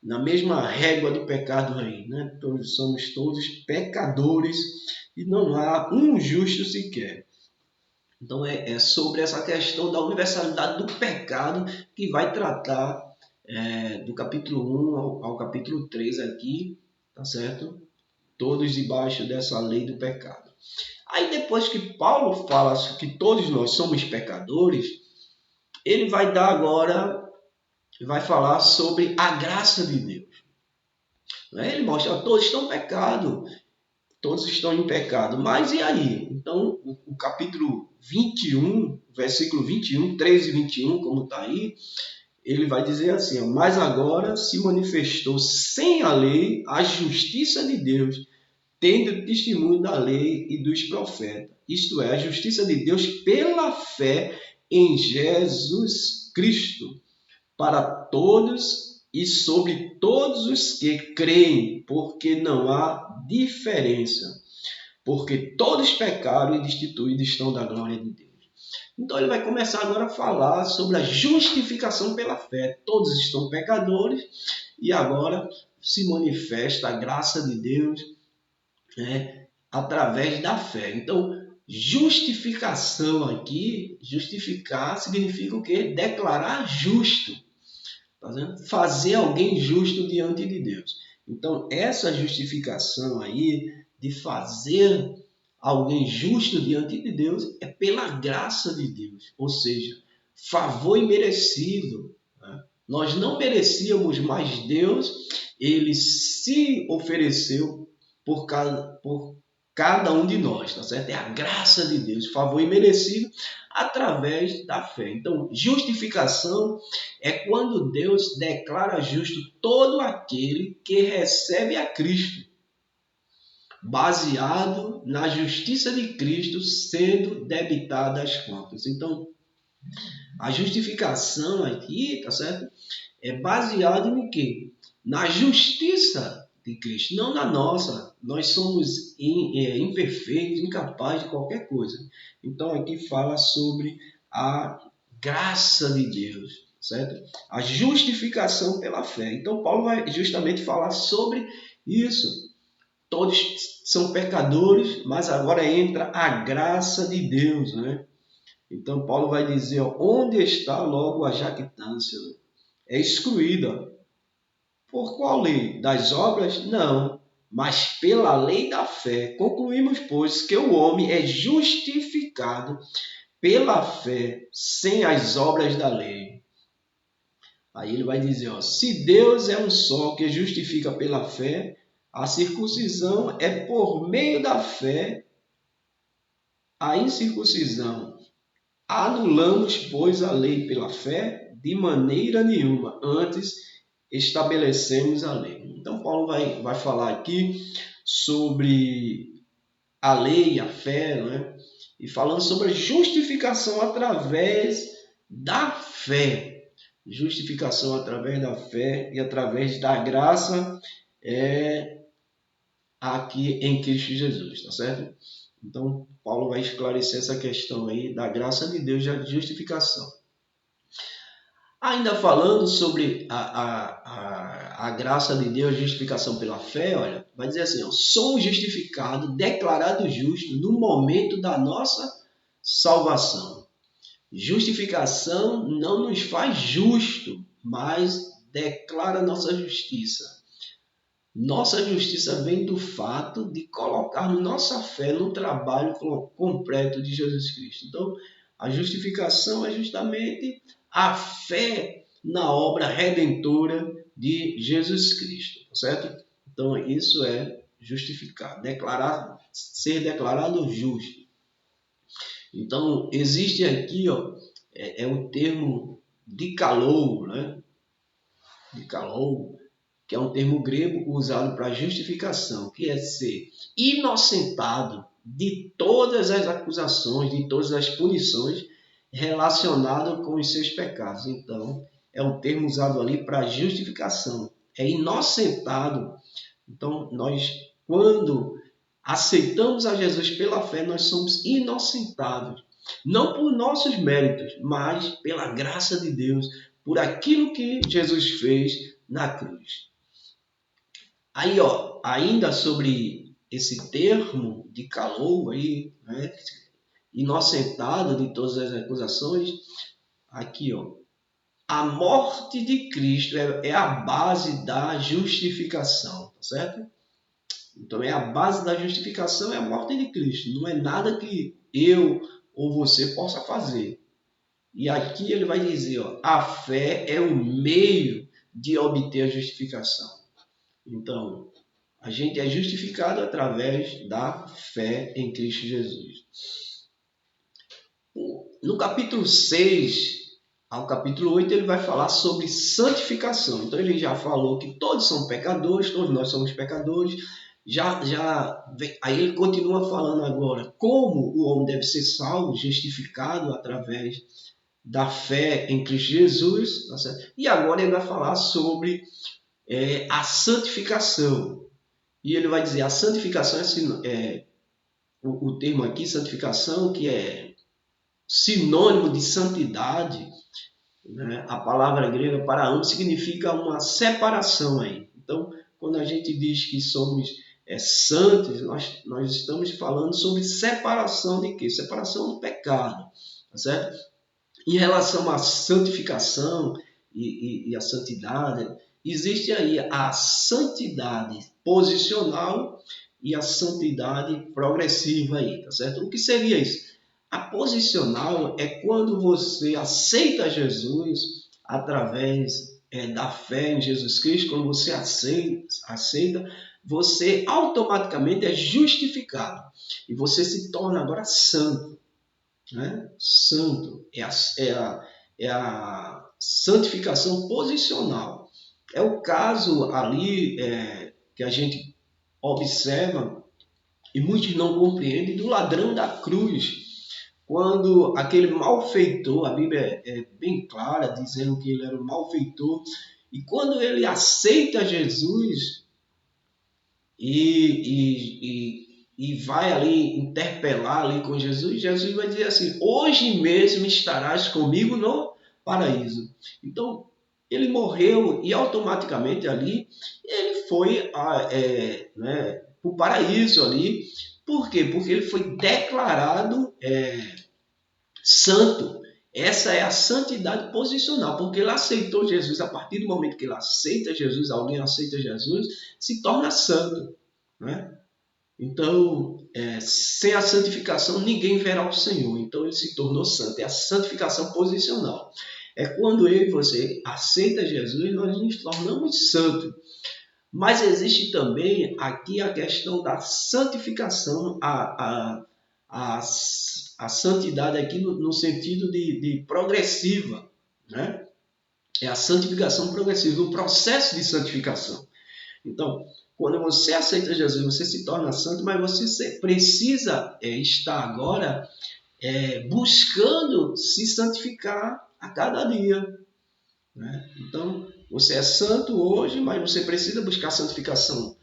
S1: na mesma régua do pecado aí, né? Somos todos pecadores e não há um justo sequer. Então é sobre essa questão da universalidade do pecado que vai tratar do capítulo 1 ao capítulo 3 aqui, tá certo? Todos debaixo dessa lei do pecado. Aí depois que Paulo fala que todos nós somos pecadores, ele vai dar agora, vai falar sobre a graça de Deus. Ele mostra que todos estão em pecado, todos estão em pecado. Mas e aí? Então, o capítulo 21, versículo 21, 13 e 21, como está aí, ele vai dizer assim, mas agora se manifestou sem a lei a justiça de Deus, tendo testemunho da lei e dos profetas. Isto é, a justiça de Deus pela fé em Jesus Cristo, para todos e sobre todos os que creem, porque não há diferença, porque todos pecaram e destituídos estão da glória de Deus. Então ele vai começar agora a falar sobre a justificação pela fé. Todos estão pecadores e agora se manifesta a graça de Deus, através da fé. Então, justificação aqui, justificar significa o quê? Declarar justo. Tá vendo? Fazer alguém justo diante de Deus. Então, essa justificação aí de fazer alguém justo diante de Deus é pela graça de Deus, ou seja, favor imerecido. Né? Nós não merecíamos, mas Deus, ele se ofereceu por cada um de nós, tá certo? É a graça de Deus, favor imerecido através da fé. Então, justificação é quando Deus declara justo todo aquele que recebe a Cristo, baseado na justiça de Cristo sendo debitada as contas. Então, a justificação aqui, tá certo? É baseado em quê? Na justiça de Cristo, não na nossa. Nós somos imperfeitos, incapazes de qualquer coisa. Então, aqui fala sobre a graça de Deus, certo? A justificação pela fé. Então, Paulo vai justamente falar sobre isso. Todos são pecadores, mas agora entra a graça de Deus, né? Então, Paulo vai dizer, onde está logo a jactância? É excluída. Por qual lei? Das obras? Não, mas pela lei da fé. Concluímos, pois, que o homem é justificado pela fé, sem as obras da lei. Aí ele vai dizer, se Deus é um só que justifica pela fé, a circuncisão é por meio da fé, a incircuncisão. Anulamos, pois, a lei pela fé? De maneira nenhuma. Antes, estabelecemos a lei. Então, Paulo vai falar aqui sobre a lei, a fé, né? E falando sobre a justificação através da fé. Justificação através da fé e através da graça aqui em Cristo Jesus, tá certo? Então, Paulo vai esclarecer essa questão aí da graça de Deus e da justificação. Ainda falando sobre a graça de Deus, a justificação pela fé, olha, vai dizer assim, somos justificados, declarados justos no momento da nossa salvação. Justificação não nos faz justo, mas declara nossa justiça. Nossa justiça vem do fato de colocarmos nossa fé no trabalho completo de Jesus Cristo. Então, a justificação é justamente a fé na obra redentora de Jesus Cristo, certo? Então, isso é justificar, ser declarado justo. Então, existe aqui, o termo dikalou, né? Dikalou, que é um termo grego usado para justificação, que é ser inocentado de todas as acusações, de todas as punições relacionadas com os seus pecados. Então, é um termo usado ali para justificação. É inocentado. Então, nós, quando aceitamos a Jesus pela fé, nós somos inocentados. Não por nossos méritos, mas pela graça de Deus, por aquilo que Jesus fez na cruz. Aí, ó, ainda sobre esse termo de calor aí, né, inocentado de todas as acusações, aqui, ó, a morte de Cristo é a base da justificação, tá certo? Então, é a base da justificação é a morte de Cristo. Não é nada que eu ou você possa fazer. E aqui ele vai dizer, ó, a fé é o meio de obter a justificação. Então, a gente é justificado através da fé em Cristo Jesus. No capítulo 6 ao capítulo 8, ele vai falar sobre santificação. Então, ele já falou que todos são pecadores, todos nós somos pecadores. Aí ele continua falando agora como o homem deve ser salvo, justificado através da fé em Cristo Jesus. Tá certo? E agora ele vai falar sobre a santificação. E ele vai dizer, a santificação o termo aqui, santificação, que é sinônimo de santidade, né? A palavra grega para ambos significa uma separação aí. Então, quando a gente diz que somos santos, nós estamos falando sobre separação de quê? Separação do pecado, tá certo? Em relação à santificação e a santidade, existe aí a santidade posicional e a santidade progressiva aí, tá certo? O que seria isso? A posicional é quando você aceita Jesus através da fé em Jesus Cristo, quando você aceita, você automaticamente é justificado e você se torna agora santo. Né? Santo é a santificação posicional. É o caso ali que a gente observa e muitos não compreendem do ladrão da cruz. Quando aquele malfeitor, a Bíblia é bem clara dizendo que ele era um malfeitor, e quando ele aceita Jesus e vai ali interpelar ali com Jesus, Jesus vai dizer assim, hoje mesmo estarás comigo no paraíso. Então, ele morreu e automaticamente ali ele foi para o paraíso ali. Por quê? Porque ele foi declarado santo. Essa é a santidade posicional, porque ele aceitou Jesus. A partir do momento que ele aceita Jesus, alguém aceita Jesus, se torna santo. Né? Então, sem a santificação, ninguém verá o Senhor. Então, ele se tornou santo. É a santificação posicional. É quando eu e você aceita Jesus, nós nos tornamos santos. Mas existe também aqui a questão da santificação, a santidade aqui no sentido de progressiva. Né? É a santificação progressiva, o processo de santificação. Então, quando você aceita Jesus, você se torna santo, mas você precisa estar agora buscando se santificar a cada dia. Né? Então, você é santo hoje, mas você precisa buscar santificação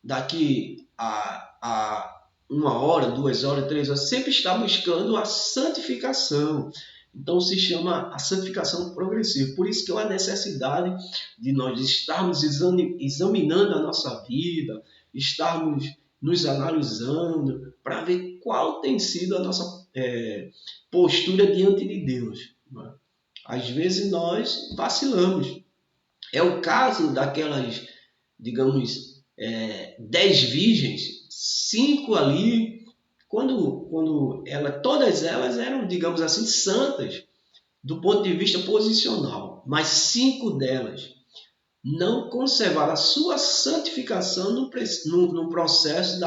S1: daqui a 1 hora, 2 horas, 3 horas. Sempre está buscando a santificação. Então, se chama a santificação progressiva. Por isso que é a necessidade de nós estarmos examinando a nossa vida, estarmos nos analisando para ver qual tem sido a nossa postura diante de Deus. Né? Às vezes nós vacilamos. É o caso daquelas, digamos, 10 virgens, 5 ali, quando todas elas eram, digamos assim, santas do ponto de vista posicional, mas 5 delas não conservaram a sua santificação no processo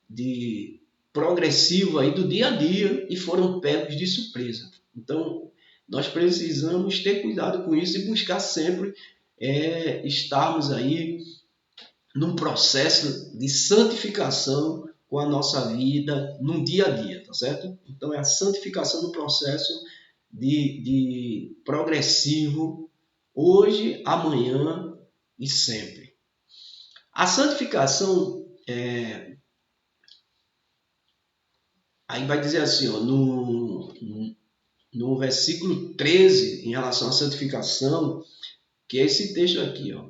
S1: de progressivo aí do dia a dia e foram pegos de surpresa. Então, nós precisamos ter cuidado com isso e buscar sempre estarmos aí num processo de santificação com a nossa vida no dia a dia, tá certo? Então, é a santificação no processo de progressivo, hoje, amanhã e sempre. A santificação, aí vai dizer assim, ó, no versículo 13, em relação à santificação, que é esse texto aqui, ó.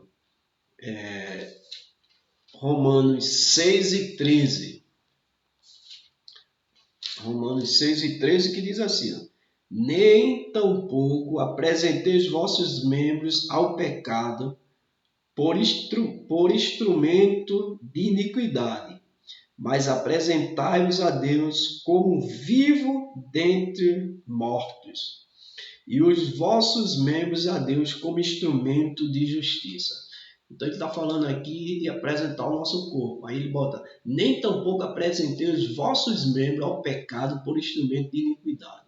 S1: Romanos 6 e 13. Romanos 6 e 13 que diz assim: ó, nem tampouco apresenteis vossos membros ao pecado por instrumento de iniquidade, mas apresentai-vos a Deus como vivo dentre mortos, e os vossos membros a Deus como instrumento de justiça. Então ele está falando aqui de apresentar o nosso corpo. Aí ele bota, nem tampouco apresentei os vossos membros ao pecado por instrumento de iniquidade.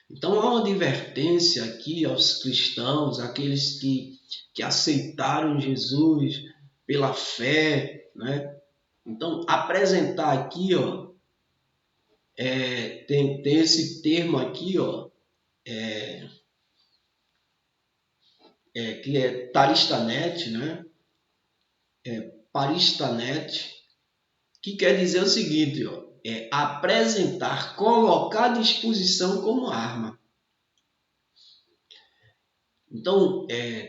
S1: Então há uma advertência aqui aos cristãos, aqueles que aceitaram Jesus pela fé, né? Então apresentar aqui, ó, tem esse termo aqui, ó, que é taristanet, né? Paristanet, que quer dizer o seguinte, ó, apresentar, colocar à disposição como arma. Então,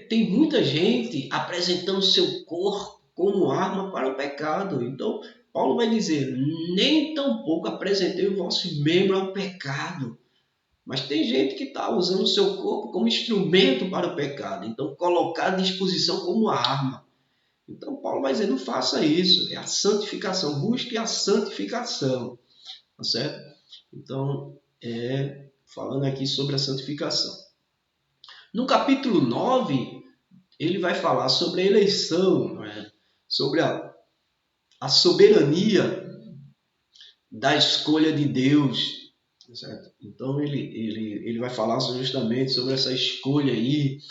S1: tem muita gente apresentando seu corpo como arma para o pecado. Então, Paulo vai dizer, nem tampouco apresentei o vosso membro ao pecado. Mas tem gente que está usando o seu corpo como instrumento para o pecado. Então, colocar à disposição como arma. Então, Paulo vai dizer, não faça isso. É a santificação. Busque a santificação. Tá certo? Então, falando aqui sobre a santificação. No capítulo 9, ele vai falar sobre a eleição, né? Sobre a soberania da escolha de Deus. Certo? Então ele vai falar justamente sobre essa escolha aí,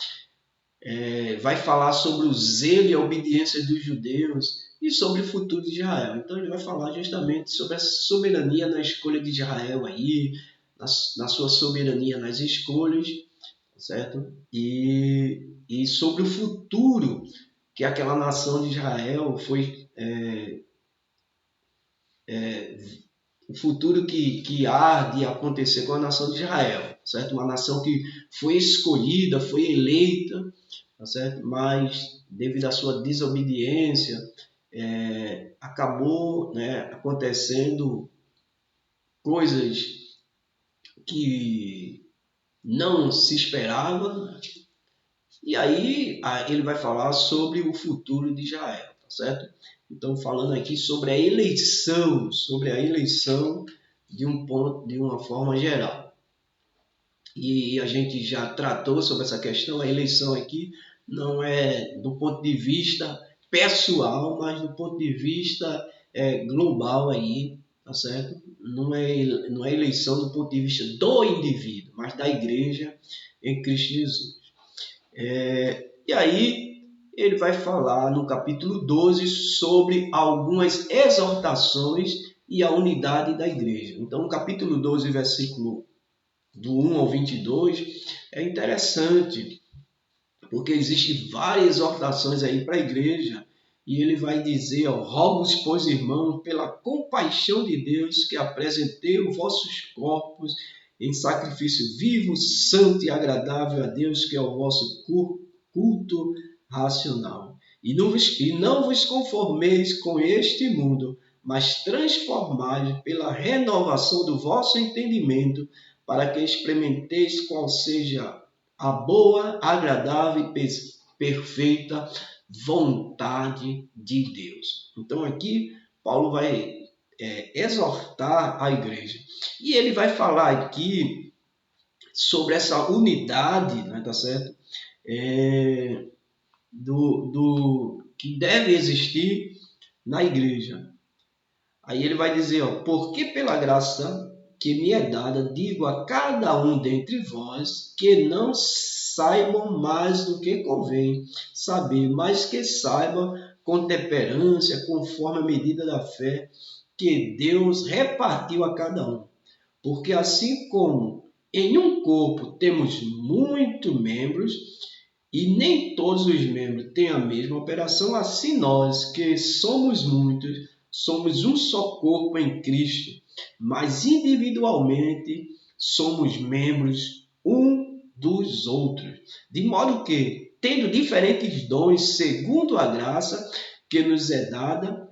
S1: vai falar sobre o zelo e a obediência dos judeus e sobre o futuro de Israel. Então ele vai falar justamente sobre a soberania na escolha de Israel aí, na sua soberania nas escolhas, certo? E sobre o futuro que aquela nação de Israel foi, o futuro que há de acontecer com a nação de Israel, certo? Uma nação que foi escolhida, foi eleita, tá certo? Mas devido à sua desobediência, acabou, né, acontecendo coisas que não se esperava. E aí ele vai falar sobre o futuro de Israel, tá certo? Então, falando aqui sobre a eleição de um ponto, de uma forma geral. E a gente já tratou sobre essa questão. A eleição aqui não é do ponto de vista pessoal, mas do ponto de vista global aí, tá certo? Não é eleição do ponto de vista do indivíduo, mas da igreja em Cristo Jesus. E aí ele vai falar no capítulo 12 sobre algumas exortações e a unidade da igreja. Então, no capítulo 12, versículo do 1 ao 22, é interessante, porque existem várias exortações aí para a igreja, e ele vai dizer, ó, rogo-vos, pois, irmãos, pela compaixão de Deus, que apresentei os vossos corpos em sacrifício vivo, santo e agradável a Deus, que é o vosso culto racional. E não vos conformeis com este mundo, mas transformai pela renovação do vosso entendimento, para que experimenteis qual seja a boa, agradável e perfeita vontade de Deus. Então aqui Paulo vai exortar a igreja. E ele vai falar aqui sobre essa unidade, né, tá certo? Do que deve existir na igreja. Aí ele vai dizer, ó, porque pela graça que me é dada, digo a cada um dentre vós que não saibam mais do que convém saber, mas que saibam com temperança, conforme a medida da fé que Deus repartiu a cada um. Porque assim como em um corpo temos muitos membros, e nem todos os membros têm a mesma operação, assim nós, que somos muitos, somos um só corpo em Cristo, mas individualmente somos membros um dos outros. De modo que, tendo diferentes dons segundo a graça que nos é dada,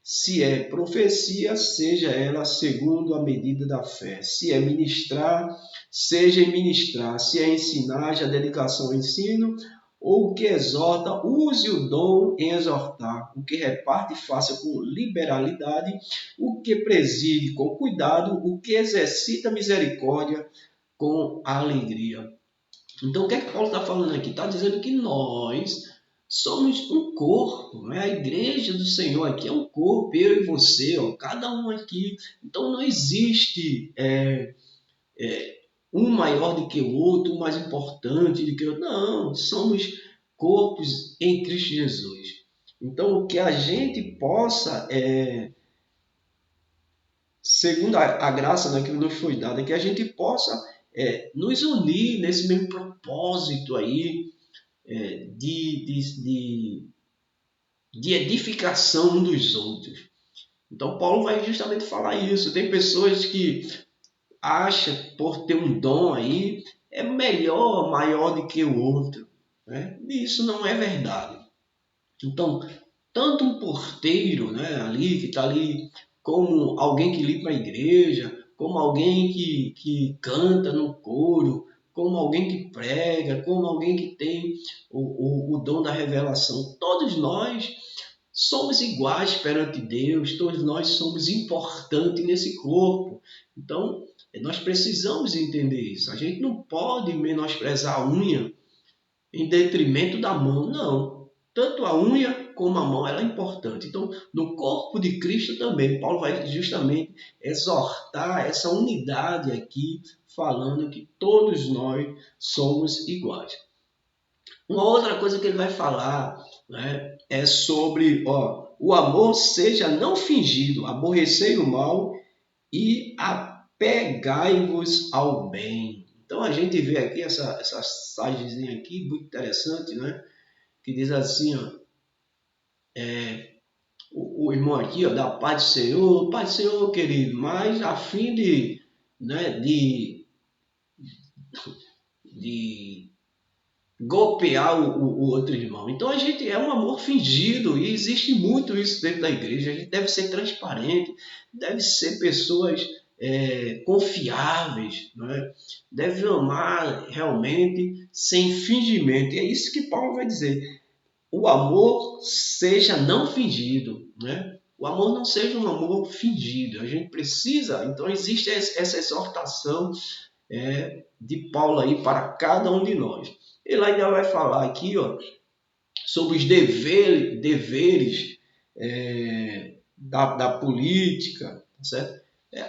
S1: se é profecia, seja ela segundo a medida da fé. Se é ministrar, seja em ministrar. Se é ensinar, haja dedicação ao ensino. Ou o que exorta, use o dom em exortar. O que reparte, faça com liberalidade. O que preside, com cuidado. O que exercita misericórdia, com alegria. Então, o que é que Paulo está falando aqui? Está dizendo que nós somos um corpo, né? A igreja do Senhor aqui é um corpo, eu e você, ó, cada um aqui. Então, não existe um maior do que o outro, um mais importante do que o outro. Não, somos corpos em Cristo Jesus. Então, o que a gente possa, segundo a graça, né, que nos foi dada, que a gente possa nos unir nesse mesmo propósito aí, de edificação um dos outros. Então, Paulo vai justamente falar isso. Tem pessoas que acham, por ter um dom aí, é melhor, maior do que o outro. Né? E isso não é verdade. Então, tanto um porteiro, né, ali, que está ali, como alguém que limpa a igreja, como alguém que canta no coro, como alguém que prega, como alguém que tem o dom da revelação. Todos nós somos iguais perante Deus, todos nós somos importantes nesse corpo. Então, nós precisamos entender isso. A gente não pode menosprezar a unha em detrimento da mão, não. Tanto a unha como a mão, ela é importante. Então, no corpo de Cristo também, Paulo vai justamente exortar essa unidade aqui, falando que todos nós somos iguais. Uma outra coisa que ele vai falar, né, é sobre o amor seja não fingido, aborrecei o mal e apegai-vos ao bem. Então a gente vê aqui essa passagemzinha aqui muito interessante, né? Que diz assim, o irmão aqui, da paz do Senhor, querido, mas a fim né, de golpear o outro irmão. Então a gente é um amor fingido e existe muito isso dentro da igreja. A gente deve ser transparente, deve ser pessoas confiáveis, não é? Deve amar realmente sem fingimento. E é isso que Paulo vai dizer. O amor seja não fingido, né? O amor não seja um amor fingido. A gente precisa, então existe essa exortação de Paulo aí para cada um de nós. Ele ainda vai falar aqui sobre os deveres da política, certo?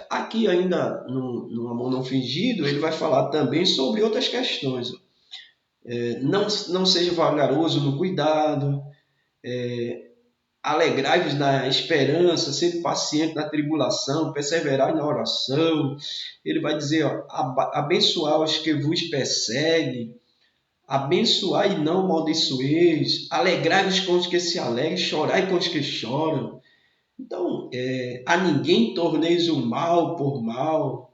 S1: Aqui ainda no Amor Não Fingido, ele vai falar também sobre outras questões. Não seja vagaroso no cuidado, alegrai-vos na esperança, sendo paciente na tribulação, perseverai na oração. Ele vai dizer, abençoai os que vos perseguem, abençoai e não amaldiçoeis, alegrai-vos com os que se alegram, chorai com os que choram. Então, a ninguém torneis o mal por mal.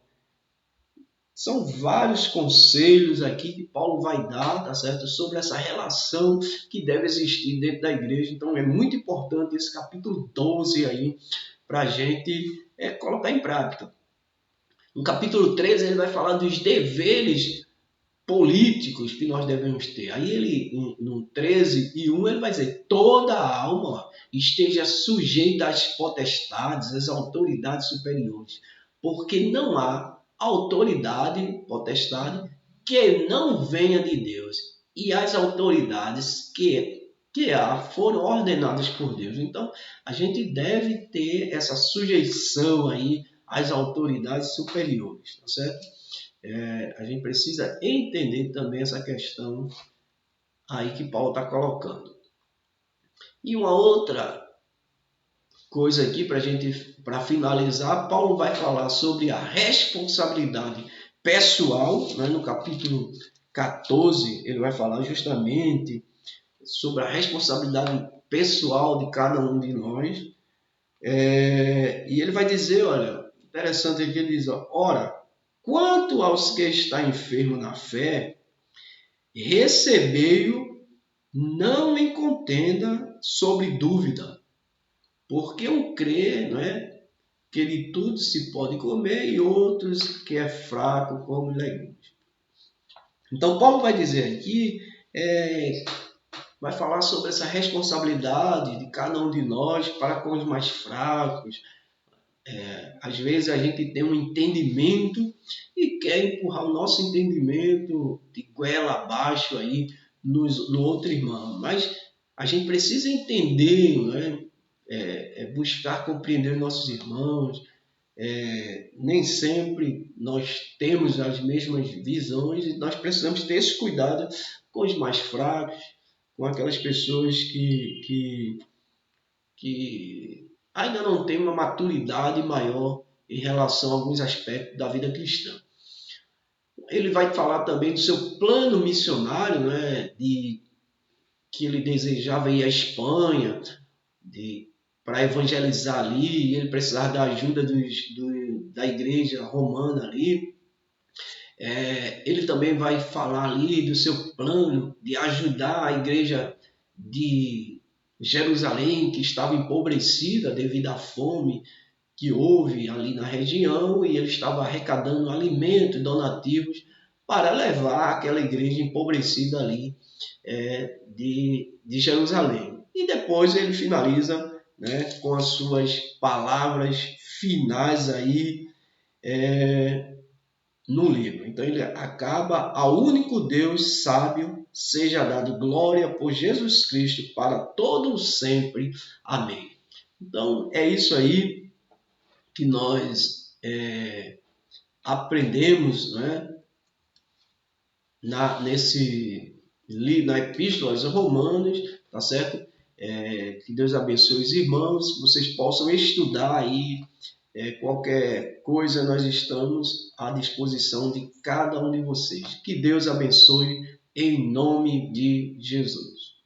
S1: São vários conselhos aqui que Paulo vai dar, tá certo? Sobre essa relação que deve existir dentro da igreja. Então, é muito importante esse capítulo 12 aí, para a gente colocar em prática. No capítulo 13, ele vai falar dos deveres políticos que nós devemos ter. Aí ele, no 13:1, ele vai dizer, toda a alma esteja sujeita às potestades, às autoridades superiores, porque não há autoridade, potestade, que não venha de Deus, e as autoridades que há foram ordenadas por Deus. Então, a gente deve ter essa sujeição aí às autoridades superiores, tá certo? A gente precisa entender também essa questão aí que Paulo está colocando. E uma outra coisa aqui para finalizar, Paulo vai falar sobre a responsabilidade pessoal, né? No capítulo 14, ele vai falar justamente sobre a responsabilidade pessoal de cada um de nós. E ele vai dizer, olha, interessante aqui, ele diz, ora, quanto aos que estão enfermos na fé, recebei-o não em contenda sobre dúvida, porque um crê, né, que de tudo se pode comer e outros que é fraco como legumes. Então Paulo vai dizer aqui, vai falar sobre essa responsabilidade de cada um de nós para com os mais fracos. Às vezes a gente tem um entendimento e quer empurrar o nosso entendimento de goela abaixo aí no outro irmão. Mas a gente precisa entender, né? Buscar compreender os nossos irmãos. Nem sempre nós temos as mesmas visões e nós precisamos ter esse cuidado com os mais fracos, com aquelas pessoas que ainda não têm uma maturidade maior em relação a alguns aspectos da vida cristã. Ele vai falar também do seu plano missionário, né, que ele desejava ir à Espanha para evangelizar ali, ele precisava da ajuda da igreja romana ali. Ele também vai falar ali do seu plano de ajudar a igreja de Jerusalém, que estava empobrecida devido à fome que houve ali na região, e ele estava arrecadando alimentos, donativos, para levar aquela igreja empobrecida ali de Jerusalém. E depois ele finaliza, né, com as suas palavras finais aí no livro. Então ele acaba: ao único Deus sábio seja dado glória por Jesus Cristo para todos sempre. Amém. Então é isso aí que nós aprendemos, né, na Epístola aos Romanos, tá certo? Que Deus abençoe os irmãos, que vocês possam estudar aí. Qualquer coisa, nós estamos à disposição de cada um de vocês. Que Deus abençoe em nome de Jesus.